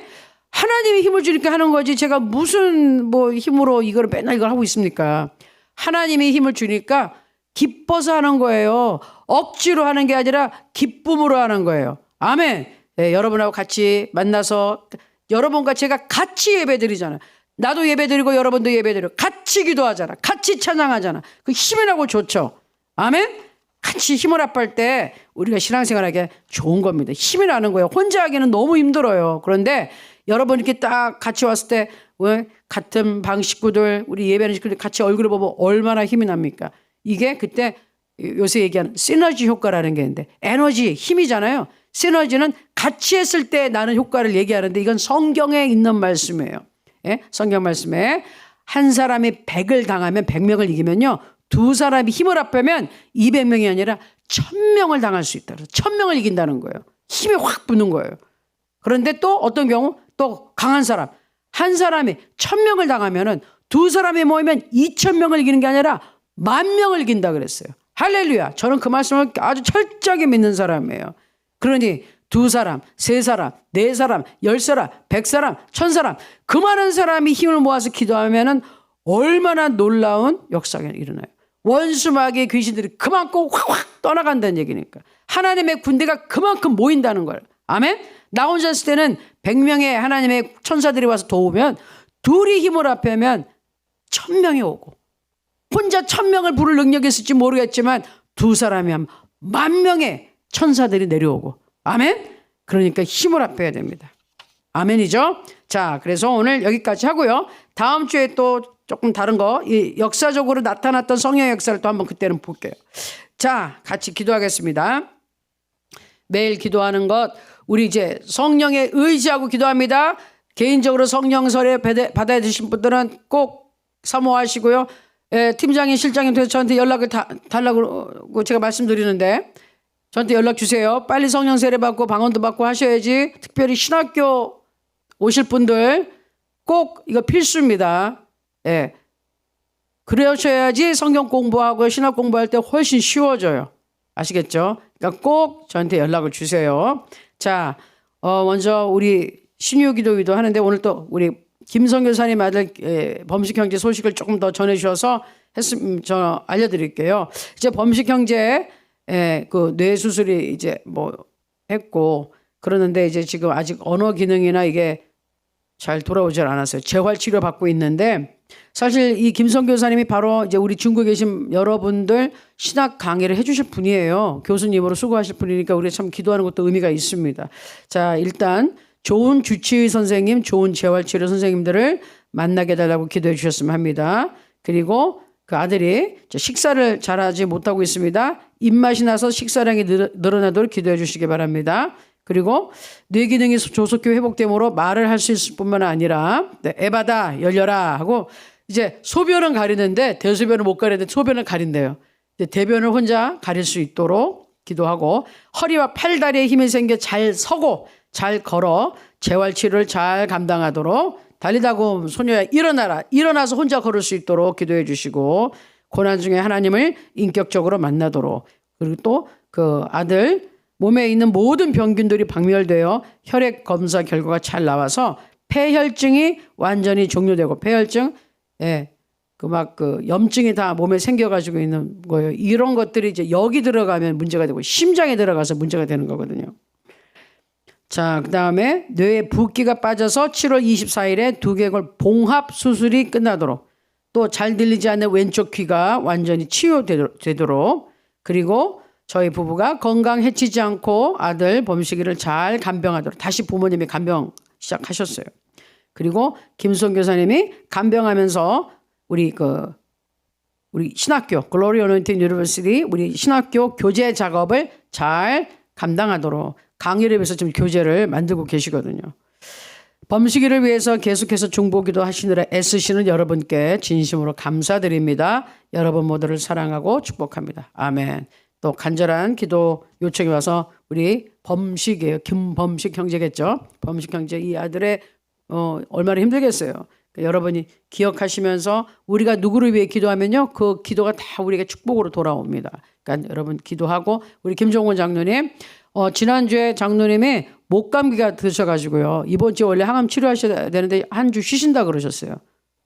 하나님의 힘을 주니까 하는 거지 제가 무슨 힘으로 이걸 맨날 이걸 하고 있습니까? 하나님의 힘을 주니까 기뻐서 하는 거예요. 억지로 하는 게 아니라 기쁨으로 하는 거예요. 아멘. 네, 여러분하고 같이 만나서 여러분과 제가 같이 예배드리잖아요. 나도 예배드리고 여러분도 예배드리고 같이 기도하잖아. 같이 찬양하잖아. 그 힘이 나고 좋죠. 아멘. 같이 힘을 합할 때 우리가 신앙생활하기에 좋은 겁니다. 힘이 나는 거예요. 혼자 하기는 너무 힘들어요. 그런데 여러분 이렇게 딱 같이 왔을 때 같은 방 식구들 우리 예배하는 식구들 같이 얼굴을 보면 얼마나 힘이 납니까? 이게 그때 요새 얘기하는 시너지 효과라는 게 있는데 에너지 힘이잖아요. 시너지는 같이 했을 때 나는 효과를 얘기하는데 이건 성경에 있는 말씀이에요. 성경 말씀에 한 사람이 100을 당하면 100명을 이기면요. 두 사람이 힘을 합하면 200명이 아니라 1000명을 당할 수 있다. 1000명을 이긴다는 거예요. 힘이 확 붙는 거예요. 그런데 또 어떤 경우 또 강한 사람 한 사람이 1000명을 당하면은 두 사람이 모이면 2000명을 이기는 게 아니라 10,000명을 이긴다 그랬어요. 할렐루야. 저는 그 말씀을 아주 철저하게 믿는 사람이에요. 그러니 두 사람, 세 사람, 네 사람, 10사람, 100사람, 1000사람 그 많은 사람이 힘을 모아서 기도하면은 얼마나 놀라운 역사가 일어나요. 원수마귀의 귀신들이 그만큼 확 떠나간다는 얘기니까. 하나님의 군대가 그만큼 모인다는 거예요. 아멘? 나 혼자 있을 때는 100명의 하나님의 천사들이 와서 도우면 둘이 힘을 합하면 1000명이 오고 혼자 1000명을 부를 능력이 있을지 모르겠지만 두 사람이 하면 10,000명의 천사들이 내려오고 아멘? 그러니까 힘을 합해야 됩니다. 아멘이죠? 자, 그래서 오늘 여기까지 하고요. 다음 주에 또 조금 다른 거, 이 역사적으로 나타났던 성령의 역사를 또 한번 그때는 볼게요. 자, 같이 기도하겠습니다. 매일 기도하는 것, 우리 이제 성령에 의지하고 기도합니다. 개인적으로 성령 세례 받아야 되신 분들은 꼭 사모하시고요. 팀장님, 실장님 돼서 저한테 연락을 달라고 제가 말씀드리는데 저한테 연락 주세요. 빨리 성령 세례 받고 방언도 받고 하셔야지. 특별히 신학교 오실 분들 꼭 이거 필수입니다. 예. 그러셔야지 성경 공부하고 신학 공부할 때 훨씬 쉬워져요. 아시겠죠? 그러니까 꼭 저한테 연락을 주세요. 자, 먼저 우리 신유기도기도 하는데 오늘 또 우리 김성 교사님 아들 범식 형제 소식을 조금 더 전해주셔서 저 알려드릴게요. 이제 범식 형제 그 뇌 수술이 이제 뭐 했고 그러는데 이제 지금 아직 언어 기능이나 이게 잘 돌아오질 않았어요. 재활 치료 받고 있는데 사실 이 김성 교사님이 바로 이제 우리 중국에 계신 여러분들 신학 강의를 해주실 분이에요. 교수님으로 수고하실 분이니까 우리가 참 기도하는 것도 의미가 있습니다. 자, 일단 좋은 주치의 선생님, 좋은 재활치료 선생님들을 만나게 해달라고 기도해 주셨으면 합니다. 그리고 그 아들이 식사를 잘하지 못하고 있습니다. 입맛이 나서 식사량이 늘어나도록 기도해 주시기 바랍니다. 그리고 뇌 기능이 조속히 회복됨으로 말을 할 수 있을 뿐만 아니라 에바다 열려라 하고 이제 소변은 가리는데 대소변을 못 가리는데 소변을 가린대요. 이제 대변을 혼자 가릴 수 있도록 기도하고 허리와 팔다리에 힘이 생겨 잘 서고 잘 걸어 재활치료를 잘 감당하도록 달리다고 소녀야 일어나라. 일어나서 혼자 걸을 수 있도록 기도해 주시고 고난 중에 하나님을 인격적으로 만나도록 그리고 또 그 아들 몸에 있는 모든 병균들이 박멸되어 혈액 검사 결과가 잘 나와서 폐혈증이 완전히 종료되고 폐혈증 그 염증이 다 몸에 생겨가지고 있는 거예요. 이런 것들이 이제 여기 들어가면 문제가 되고 심장에 들어가서 문제가 되는 거거든요. 자, 그 다음에 뇌에 붓기가 빠져서 7월 24일에 두개골 봉합 수술이 끝나도록 또 잘 들리지 않는 왼쪽 귀가 완전히 치유되도록 그리고 저희 부부가 건강 해치지 않고 아들 범식이를 잘 간병하도록 다시 부모님이 간병 시작하셨어요. 그리고 김수원 교사님이 간병하면서 우리 신학교 글로리 어노인팅 유니버시티 우리 신학교 교재 작업을 잘 감당하도록 강의를 위해서 지금 교재를 만들고 계시거든요. 범식이를 위해서 계속해서 중보기도 하시느라 애쓰시는 여러분께 진심으로 감사드립니다. 여러분 모두를 사랑하고 축복합니다. 아멘. 또 간절한 기도 요청이 와서 우리 범식이에요. 김범식 형제겠죠. 범식 형제 이 아들의 얼마나 힘들겠어요. 그러니까 여러분이 기억하시면서 우리가 누구를 위해 기도하면요. 그 기도가 다 우리에게 축복으로 돌아옵니다. 그러니까 여러분 기도하고 우리 김종원 장로님 지난주에 장로님이 목감기가 드셔가지고요. 이번 주에 원래 항암 치료하셔야 되는데 한 주 쉬신다 그러셨어요.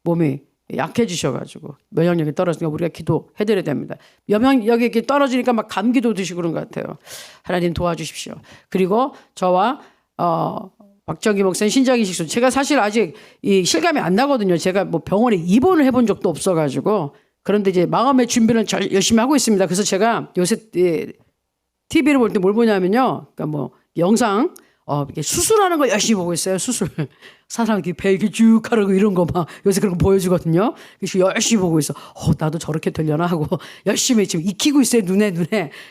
몸이 약해지셔가지고 면역력이 떨어지니까 우리가 기도해드려야 됩니다. 면역력이 이렇게 떨어지니까 막 감기도 드시고 그런 것 같아요. 하나님 도와주십시오. 그리고 저와 박정기 목사님 신장이식소 제가 사실 아직 이 실감이 안 나거든요. 제가 뭐 병원에 입원을 해본 적도 없어가지고 그런데 이제 마음의 준비를 열심히 하고 있습니다. 그래서 제가 요새 TV를 볼 때 뭘 보냐면요. 그러니까 뭐 영상 이렇게 수술하는 거 열심히 보고 있어요. 수술. 사람 이렇게 배 이렇게 쭉 하라고 이런 거 막 요새 그런 거 보여주거든요. 그래서 열심히 보고 있어. 나도 저렇게 되려나 하고 열심히 지금 익히고 있어요. 눈에.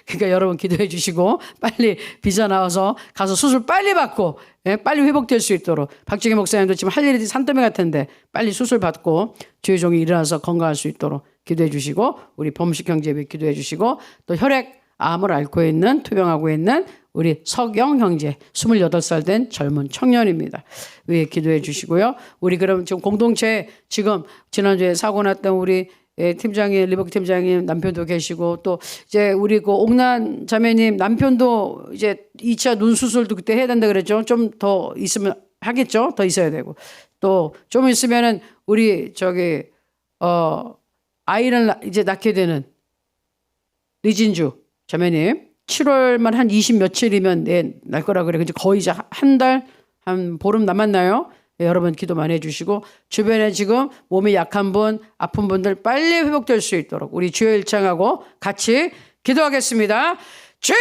그러니까 여러분 기도해 주시고 빨리 비자 나와서 가서 수술 빨리 받고 빨리 회복될 수 있도록 박정희 목사님도 지금 할 일이 산더미 같은데 빨리 수술 받고 주의 종이 일어나서 건강할 수 있도록 기도해 주시고 우리 범식 형제 기도해 주시고 또 혈액 암을 앓고 있는 투병하고 있는 우리 석영 형제 28살 된 젊은 청년입니다. 위에 기도해 주시고요. 우리 그럼 지금 공동체 지금 지난주에 사고 났던 우리 팀장님 리버크 팀장님 남편도 계시고 또 이제 우리 그 옥난 자매님 남편도 이제 2차 눈 수술도 그때 해야 된다 그랬죠. 좀 더 있으면 하겠죠. 더 있어야 되고 또 좀 있으면은 우리 아이를 이제 낳게 되는 리진주 자매님 7월만 한 20 며칠이면 날 거라 그래. 이제 거의 이제 한 달, 한 보름 남았나요? 여러분 기도 많이 해주시고 주변에 지금 몸이 약한 분, 아픈 분들 빨리 회복될 수 있도록 우리 주여 일창하고 같이 기도하겠습니다. 주여!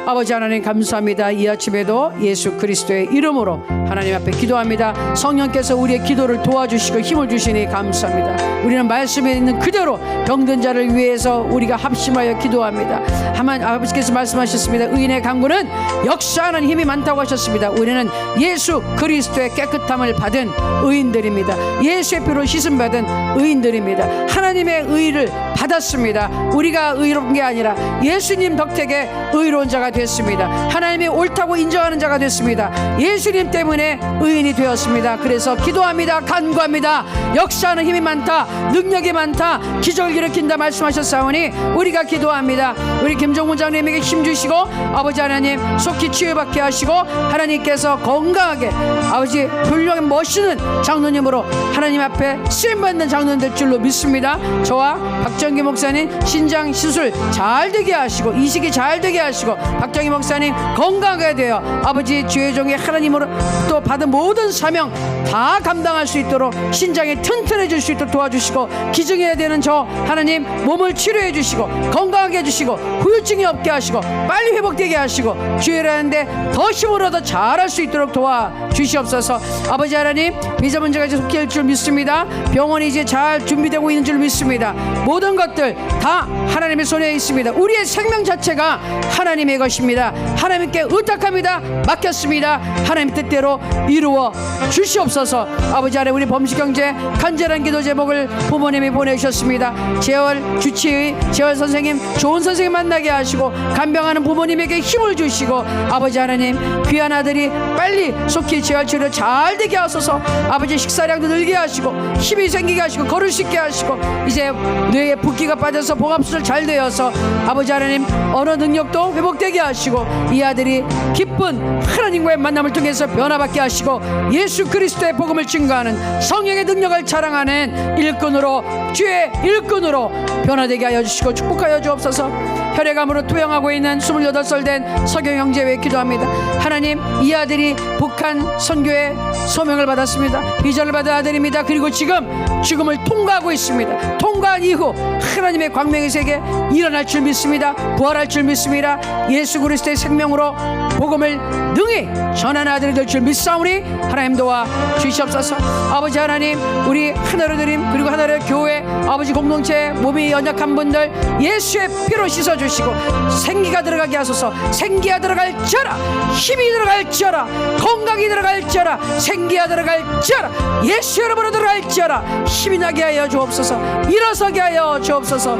아버지 하나님 감사합니다. 이 아침에도 예수 그리스도의 이름으로 하나님 앞에 기도합니다. 성령께서 우리의 기도를 도와주시고 힘을 주시니 감사합니다. 우리는 말씀에 있는 그대로 병든 자를 위해서 우리가 합심하여 기도합니다. 하나님 아버지께서 말씀하셨습니다. 의인의 강구는 역사하는 힘이 많다고 하셨습니다. 우리는 예수 그리스도의 깨끗함을 받은 의인들입니다. 예수의 피로 씻음 받은 의인들입니다. 하나님의 의를 받았습니다. 우리가 의로운 게 아니라 예수님 덕택에 의로운 자가 됐습니다. 하나님이 옳다고 인정하는 자가 됐습니다. 예수님 때문에 의인이 되었습니다. 그래서 기도합니다. 간구합니다. 역사하는 힘이 많다, 능력이 많다, 기적을 일으킨다 말씀하셨사오니 우리가 기도합니다. 우리 김종문 장님에게 힘주시고 아버지 하나님 속히 치유받게 하시고 하나님께서 건강하게 아버지 훌륭한 멋있는 장로님으로 하나님 앞에 쓰임받는 장로님 될 줄로 믿습니다. 저와 박정기 목사님 신장 시술 잘 되게 하시고 이식이 잘 되게 하시고 박정기 목사님 건강하게 되어 아버지 주의 종의 하나님으로 또 받은 모든 사명 다 감당할 수 있도록 신장이 튼튼해질 수 있도록 도와주시고 기증해야 되는 저 하나님 몸을 치료해 주시고 건강하게 해주시고 후유증이 없게 하시고 빨리 회복되게 하시고 주의라는데 더 힘을 얻어 잘할 수 있도록 도와주시옵소서. 아버지 하나님 비자 문제가 이제 속히 할 줄 믿습니다. 병원이 이제 잘 준비되고 있는 줄 믿습니다. 모든 것들 다 하나님의 손에 있습니다. 우리의 생명 자체가 하나님의 것입니다. 하나님께 의탁합니다. 맡겼습니다. 하나님 뜻대로 이루어 주시옵소서. 아버지 하나님 우리 범식경제 간절한 기도 제목을 부모님이 보내주셨습니다. 재활 주치의 재활 선생님 좋은 선생님 만나게 하시고 간병하는 부모님에게 힘을 주시고 아버지 하나님 귀한 아들이 빨리 속히 재활 치료 잘 되게 하소서. 아버지 식사량도 늘게 하시고 힘이 생기게 하시고 걸을 수 있게 하시고 이제 뇌에 붓기가 빠져서 봉합수술 잘 되어서 아버지 하나님 언어 능력도 회복되게 하시고 이 아들이 기쁜 하나님과의 만남을 통해서 변화받게 하시고 예수 그리스도의 복음을 증거하는 성령의 능력을 자랑하는 일꾼으로 주의 일꾼으로 변화되게 하여 주시고 축복하여 주옵소서. 혈액암으로 투영하고 있는 28살 된 서경 형제 왜 기도합니다. 하나님 이 아들이 북한 선교의 소명을 받았습니다. 비전을 받은 아들입니다. 그리고 지금 죽음을 통과하고 있습니다. 통과한 이후 하나님의 광명의 세계 일어날 줄 믿습니다. 부활할 줄 믿습니다. 예수 그리스도의 생명으로 복음을 능히 전하는 아들이 될 줄 믿사오니 하나님 도와 주시옵소서. 아버지 하나님 우리 하나로 드림 그리고 하나로 교회 아버지 공동체 몸이 연약한 분들 예수의 피로 씻어주시고 생기가 들어가게 하소서. 생기가 들어갈지어다 힘이 들어갈지어다 건강이 들어갈지어다 생기가 들어갈지어다 예수 이름으로 들어갈지어다 힘이 나게 하여 주옵소서. 일어서게 하여 주옵소서.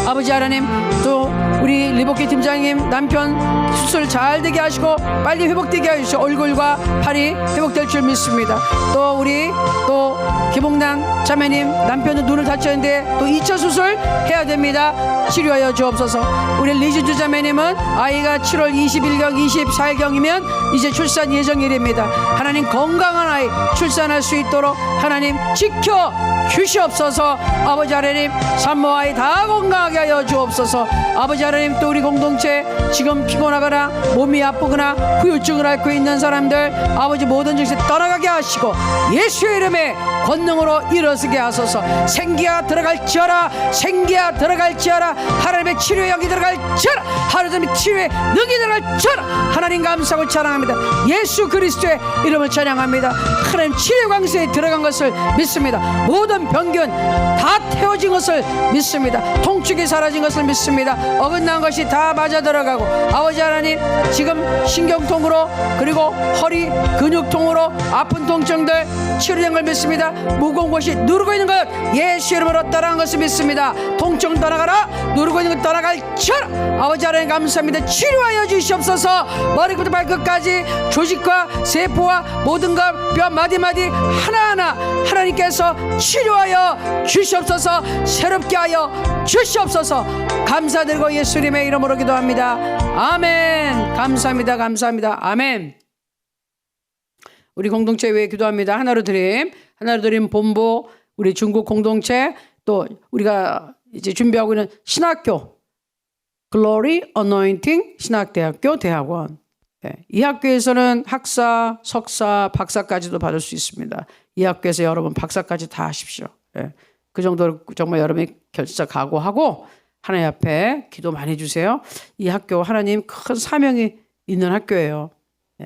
아버지 하나님 또 우리 리복기 팀장님 남편 수술 잘 되게 하시고 빨리 회복되게 하시고 얼굴과 팔이 회복될 줄 믿습니다. 또 우리 또 김홍남 자매님 남편은 눈을 다쳤는데 또 2차 수술 해야 됩니다. 치료하여 주옵소서. 우리 리즈주 자매님은 아이가 7월 20일경 24일경이면 이제 출산 예정일입니다. 하나님 건강한 아이 출산할 수 있도록 하나님 지켜 주시옵소서. 아버지 하나님 산모 아이 다 건강하게 하여 주옵소서. 아버지 하나님 또 우리 공동체 지금 피곤하거나 몸이 아프거나 후유증을 앓고 있는 사람들 아버지 모든 증세 떠나가게 하시고 예수의 이름에 권능으로 일어서게 하소서. 생기가 들어갈지어다 생기가 들어갈지어다 하나님의 치료의 영이 들어갈지어다 하나님의 치료의 능이 들어갈지어다 하나님 감사하고 찬양합니다. 예수 그리스도의 이름을 찬양합니다. 하나님 치료 강세에 들어간 것을 믿습니다. 모든 병균 다 태워진 것을 믿습니다. 통증이 사라진 것을 믿습니다. 어긋난 것이 다 맞아 들어가고 아버지 하나님 지금 신경통으로 그리고 허리 근육통으로 아픈 통증들 치료된 걸 믿습니다. 무거운 것이 누르고 있는 것 예수 이름으로 떠나간 것을 믿습니다. 통증 떠나가라 누르고 있는 것 떠나갈지어다. 아버지 하나님 감사합니다. 치료하여 주시옵소서. 머리부터 발끝까지 조직과 세포와 모든 것 뼈 마디마디 하나하나 하나님께서 치료하여 주시옵소서. 새롭게 하여 주시옵소서. 감사드리고 예수님의 이름으로 기도합니다. 아멘. 감사합니다. 감사합니다. 아멘. 우리 공동체 위해 기도합니다. 하나로 드림 본부 우리 중국 공동체 또 우리가 이제 준비하고 있는 신학교 글로리 어노인팅 신학대학교 대학원 이 학교에서는 학사, 석사, 박사까지도 받을 수 있습니다. 이 학교에서 여러분 박사까지 다 하십시오. 그 정도로 정말 여러분이 결사 각오하고 하나님 앞에 기도 많이 해주세요. 이 학교 하나님 큰 사명이 있는 학교예요.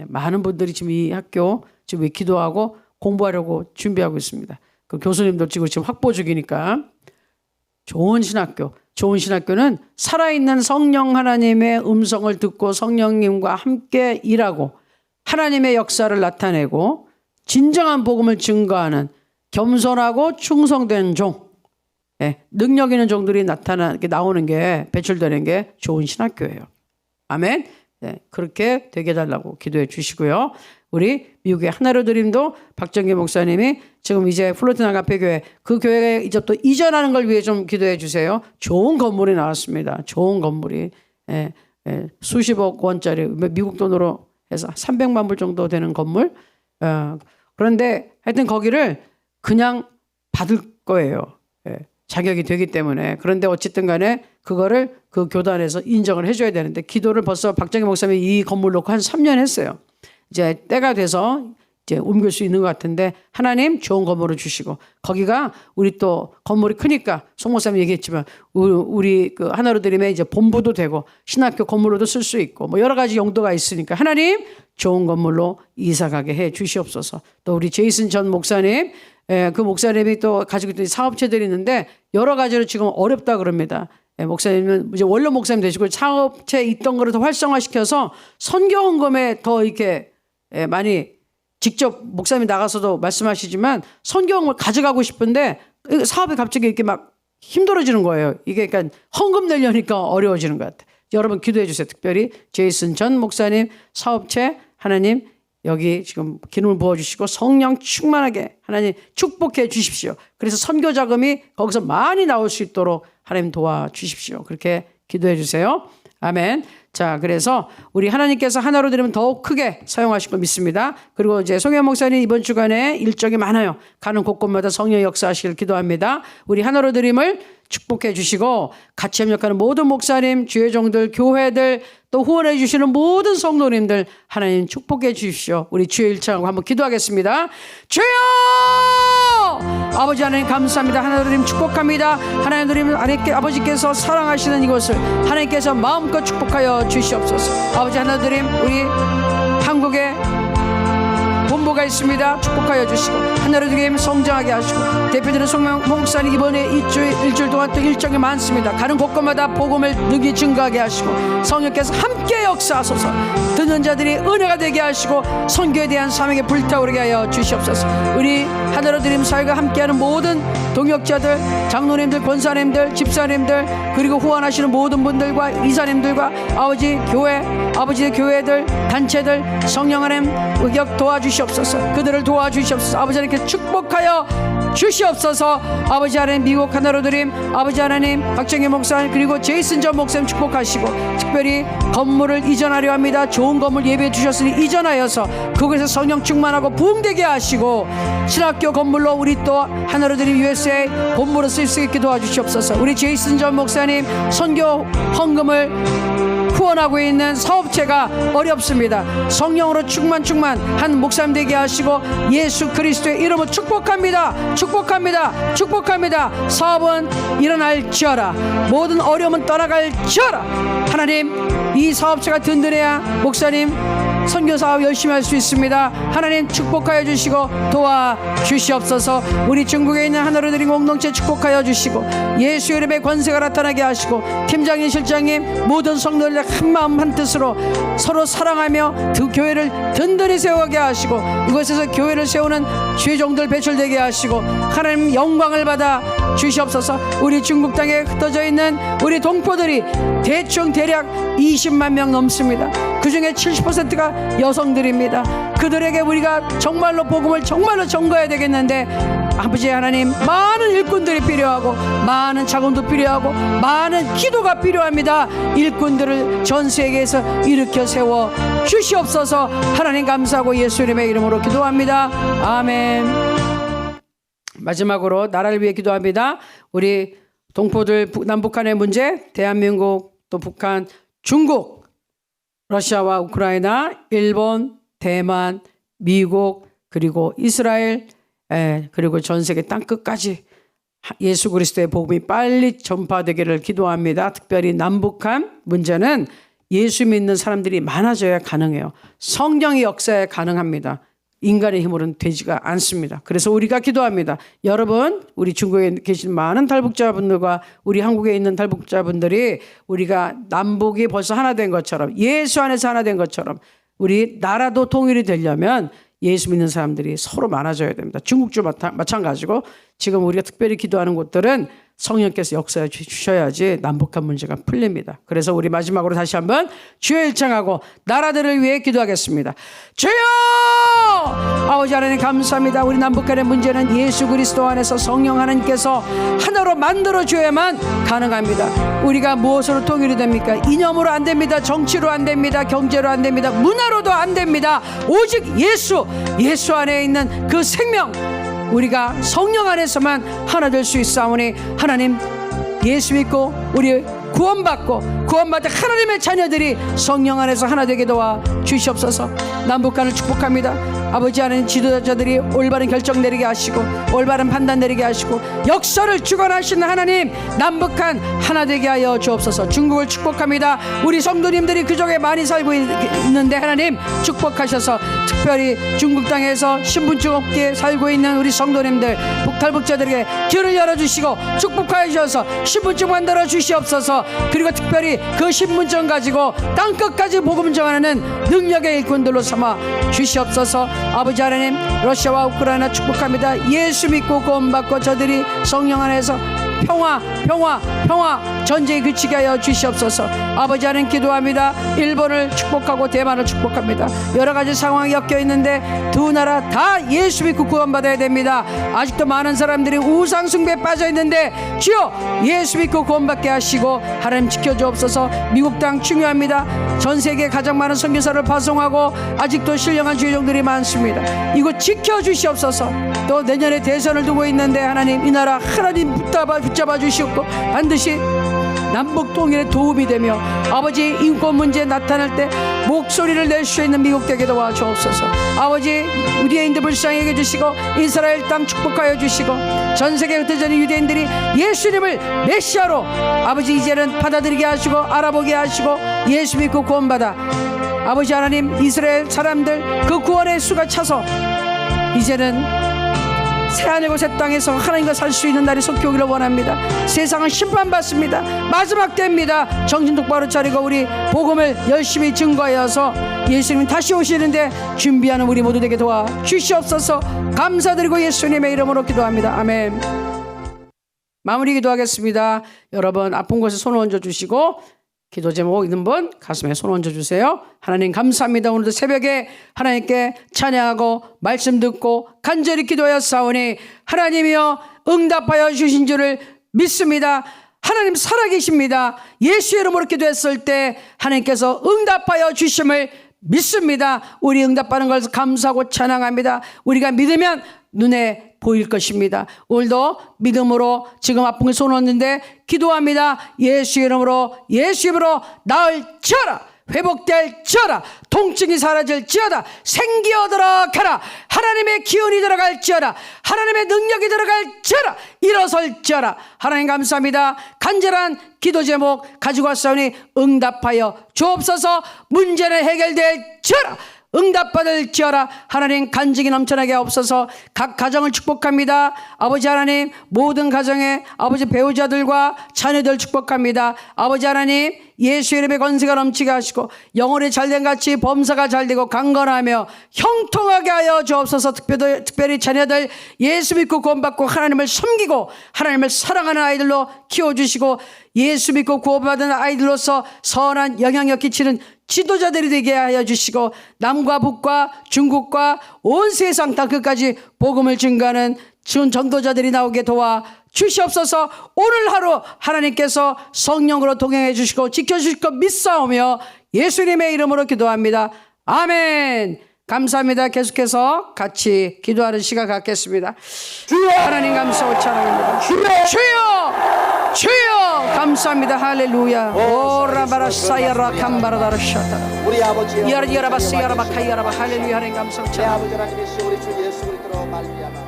많은 분들이 지금 이 학교 지금 기도하고 공부하려고 준비하고 있습니다. 그 교수님들 지금 확보 중이니까 좋은 신학교. 좋은 신학교는 살아있는 성령 하나님의 음성을 듣고 성령님과 함께 일하고 하나님의 역사를 나타내고 진정한 복음을 증거하는 겸손하고 충성된 종, 능력 있는 종들이 나오는 게 배출되는 게 좋은 신학교예요. 아멘. 그렇게 되게 해달라고 기도해 주시고요. 우리 미국의 하나로 드림도 박정기 목사님이 지금 이제 플로틴 아가페 교회 그 교회에 이제 또 이전하는 걸 위해 좀 기도해 주세요. 좋은 건물이 나왔습니다. 좋은 건물이 수십억 원짜리 미국 돈으로 해서 300만 불 정도 되는 건물. 그런데 하여튼 거기를 그냥 받을 거예요. 자격이 되기 때문에. 그런데 어쨌든 간에 그거를 그 교단에서 인정을 해줘야 되는데 기도를 벌써 박정희 목사님이 이 건물 놓고 한 3년 했어요. 이제 때가 돼서 이제 옮길 수 있는 것 같은데 하나님 좋은 건물을 주시고 거기가 우리 또 건물이 크니까 송 목사님 얘기했지만 우리 그 하나로 드림에 이제 본부도 되고 신학교 건물로도 쓸 수 있고 뭐 여러 가지 용도가 있으니까 하나님 좋은 건물로 이사 가게 해 주시옵소서. 또 우리 제이슨 전 목사님 그 목사님이 또 가지고 있는 사업체들이 있는데 여러 가지로 지금 어렵다 그럽니다. 목사님은 이제 원로 목사님 되시고 사업체 있던 거를 더 활성화시켜서 선교헌금에 더 이렇게 많이 직접 목사님이 나가서도 말씀하시지만 선교헌금을 가져가고 싶은데 사업이 갑자기 이렇게 막 힘들어지는 거예요. 이게 그러니까 헌금 내려니까 어려워지는 것 같아요. 여러분 기도해 주세요. 특별히 제이슨 전 목사님 사업체 하나님 여기 지금 기름을 부어주시고 성령 충만하게 하나님 축복해 주십시오. 그래서 선교 자금이 거기서 많이 나올 수 있도록 하나님 도와주십시오. 그렇게 기도해 주세요. 아멘. 자, 그래서 우리 하나님께서 하나로 드리면 더욱 크게 사용하실 거 믿습니다. 그리고 이제 송현 목사님 이번 주간에 일정이 많아요. 가는 곳곳마다 성령 역사하시길 기도합니다. 우리 하나로 드림을 축복해 주시고 같이 협력하는 모든 목사님, 주의 종들, 교회들 또 후원해 주시는 모든 성도님들 하나님 축복해 주십시오. 우리 주의 일창하고 한번 기도하겠습니다. 주여! 아버지 하나님 감사합니다. 하나님 드림 축복합니다. 하나님 드림 아버지께서 사랑하시는 이곳을 하나님께서 마음껏 축복하여 주시옵소서. 아버지 하나님 드림 우리 한국의 본부가 있습니다. 축복하여 주시고 하나로 드림 성장하게 하시고 대표되는 송명 목사님 이번에 일주일 동안 또 일정이 많습니다. 가는 곳곳마다 복음을 능히 증거하게 하시고 성령께서 함께 역사하소서. 듣는 자들이 은혜가 되게 하시고 선교에 대한 사명에 불타오르게 하여 주시옵소서. 우리 하나로 드림 사회가 함께하는 모든 동역자들, 장로님들, 권사님들, 집사님들 그리고 후원하시는 모든 분들과 이사님들과 아버지 교회, 아버지의 교회들, 단체들 성령 하나님 의격 도와주시옵소서. 그들을 도와주시옵소서. 아버지 하나님께 축복하여 주시옵소서. 아버지 하나님 미국 하나로 드림 아버지 하나님 박정희 목사님 그리고 제이슨 전 목사님 축복하시고 특별히 건물을 이전하려 합니다. 좋은 건물 예배해 주셨으니 이전하여서 그곳에서 성령 충만하고 부흥되게 하시고 신학교 건물로 우리 또 하나로 드림 USA 본부로 쓸 수 있게 도와주시옵소서. 우리 제이슨 전 목사님 선교 헌금을 후원하고 있는 사업체가 어렵습니다. 성령으로 충만한 목사님 되게 하시고 예수 그리스도의 이름으로 축복합니다. 축복합니다. 사업은 일어날지어다. 모든 어려움은 떠나갈지어다. 하나님 이 사업체가 든든해야 목사님 선교사업 열심히 할 수 있습니다. 하나님 축복하여 주시고 도와주시옵소서. 우리 중국에 있는 하나로 드린 공동체 축복하여 주시고 예수 이름의 권세가 나타나게 하시고 팀장님 실장님 모든 성도들 한마음 한뜻으로 서로 사랑하며 그 교회를 든든히 세우게 하시고 이곳에서 교회를 세우는 주의 종들 배출되게 하시고 하나님 영광을 받아 주시옵소서. 우리 중국 땅에 흩어져 있는 우리 동포들이 대략 20만 명 넘습니다. 그 중에 70%가 여성들입니다. 그들에게 우리가 정말로 복음을 정말로 전거해야 되겠는데 아버지 하나님 많은 일꾼들이 필요하고 많은 자금도 필요하고 많은 기도가 필요합니다. 일꾼들을 전 세계에서 일으켜 세워 주시옵소서. 하나님 감사하고 예수 이름의 이름으로 기도합니다. 아멘. 마지막으로 나라를 위해 기도합니다. 우리 동포들 남북한의 문제 대한민국 또 북한 중국 러시아와 우크라이나 일본 대만 미국 그리고 이스라엘 그리고 전 세계 땅끝까지 예수 그리스도의 복음이 빨리 전파되기를 기도합니다. 특별히 남북한 문제는 예수 믿는 사람들이 많아져야 가능해요. 성령의 역사에 가능합니다. 인간의 힘으로는 되지가 않습니다. 그래서 우리가 기도합니다. 여러분, 우리 중국에 계신 많은 탈북자분들과 우리 한국에 있는 탈북자분들이 우리가 남북이 벌써 하나 된 것처럼, 예수 안에서 하나 된 것처럼 우리 나라도 통일이 되려면 예수 믿는 사람들이 서로 많아져야 됩니다. 중국도 마찬가지고 지금 우리가 특별히 기도하는 곳들은 성령께서 역사해 주셔야지 남북한 문제가 풀립니다. 그래서 우리 마지막으로 다시 한번 주여 일창하고 나라들을 위해 기도하겠습니다. 주여! 아버지 하나님 감사합니다. 우리 남북한의 문제는 예수 그리스도 안에서 성령 하나님께서 하나로 만들어 줘야만 가능합니다. 우리가 무엇으로 통일이 됩니까? 이념으로 안 됩니다. 정치로 안 됩니다. 경제로 안 됩니다. 문화로도 안 됩니다. 오직 예수 안에 있는 그 생명, 우리가 성령 안에서만 하나 될 수 있사오니 하나님 예수 믿고 우리 구원받은 하나님의 자녀들이 성령 안에서 하나 되게 도와 주시옵소서. 남북한을 축복합니다. 아버지 하나님 지도자들이 올바른 결정 내리게 하시고 올바른 판단 내리게 하시고 역사를 주관하시는 하나님 남북한 하나 되게 하여 주옵소서. 중국을 축복합니다. 우리 성도님들이 그쪽에 많이 살고 있는데 하나님 축복하셔서 특별히 중국 땅에서 신분증 없게 살고 있는 우리 성도님들 북탈북자들에게 길을 열어주시고 축복하여 주셔서 신분증 만들어 주시옵소서. 그리고 특별히 그 신분증 가지고 땅끝까지 복음 전하는 능력의 일꾼들로 삼아 주시옵소서. 아버지 하나님 러시아와 우크라이나 축복합니다. 예수 믿고 구원받고 저들이 성령 안에서 평화 전쟁이 그치게 하여 주시옵소서. 아버지 하나님 기도합니다. 일본을 축복하고 대만을 축복합니다. 여러 가지 상황이 엮여 있는데 두 나라 다 예수 믿고 구원받아야 됩니다. 아직도 많은 사람들이 우상 숭배에 빠져 있는데 주여 예수 믿고 구원받게 하시고 하나님 지켜주옵소서. 미국 땅 중요합니다. 전 세계 가장 많은 선교사를 파송하고 아직도 신령한 주의종들이 많습니다. 이곳 지켜주시옵소서. 또 내년에 대선을 두고 있는데 하나님 이 나라 하나님 붙잡아 주시옵고 반드시 남북 통일에 도움이 되며 아버지 인권 문제 나타날 때 목소리를 낼 수 있는 미국 되게 도와주옵소서. 아버지 유대인들 불쌍히 해주시고 이스라엘 땅 축복하여 주시고 전 세계 흩어진 유대인들이 예수님을 메시아로 아버지 이제는 받아들이게 하시고 알아보게 하시고 예수 믿고 구원받아 아버지 하나님 이스라엘 사람들 그 구원의 수가 차서 이제는 새하늘과 새 땅에서 하나님과 살 수 있는 날이 속히 오기를 원합니다. 세상은 심판받습니다. 마지막 때입니다. 정신 똑바로 차리고 우리 복음을 열심히 증거하여서 예수님 다시 오시는데 준비하는 우리 모두 되게 도와 주시옵소서. 감사드리고 예수님의 이름으로 기도합니다. 아멘. 마무리 기도하겠습니다. 여러분 아픈 곳에 손을 얹어주시고 기도 제목 있는 분 가슴에 손 얹어주세요. 하나님 감사합니다. 오늘도 새벽에 하나님께 찬양하고 말씀 듣고 간절히 기도하였사오니 하나님이여 응답하여 주신 줄을 믿습니다. 하나님 살아계십니다. 예수 이름으로 기도했을 때 하나님께서 응답하여 주심을 믿습니다. 우리 응답받는 것을 감사하고 찬양합니다. 우리가 믿으면 눈에 보일 것입니다. 오늘도 믿음으로 지금 아픈 걸 손 얹는데 기도합니다. 예수 이름으로 나을지어다. 회복될지어다. 통증이 사라질지어다. 생기 얻으러 가라. 하나님의 기운이 들어갈지어다. 하나님의 능력이 들어갈지어다. 일어설지어다. 하나님 감사합니다. 간절한 기도 제목 가지고 왔사오니 응답하여 주옵소서. 문제는 해결될지어다. 응답받을지어다. 하나님 간증이 넘쳐나게 없어서 각 가정을 축복합니다. 아버지 하나님 모든 가정에 아버지 배우자들과 자녀들 축복합니다. 아버지 하나님 예수 이름의 권세가 넘치게 하시고 영혼이 잘된 같이 범사가 잘되고 강건하며 형통하게 하여 주옵소서. 특별히 자녀들 예수 믿고 구원받고 하나님을 섬기고 하나님을 사랑하는 아이들로 키워주시고 예수 믿고 구원받은 아이들로서 선한 영향력 끼치는 지도자들이 되게 하여 주시고 남과 북과 중국과 온 세상 땅끝까지 복음을 증거하는 전도자들이 나오게 도와 주시옵소서. 오늘 하루 하나님께서 성령으로 동행해 주시고 지켜주실 것 믿사오며 예수님의 이름으로 기도합니다. 아멘. 감사합니다. 계속해서 같이 기도하는 시간 갖겠습니다. 하나님 감사하고 찬양합니다. 주여 감사합니다. 할렐루야. 오라바라사야라 캄바라다라샤타 우리 아버지 야라바사야라바카야라바 할렐루야. 하나님 감사하고 내 찬양. 아버지 하나님이시 우리 주 예수 그리스도로 말미암아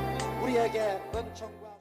우리에게 은총과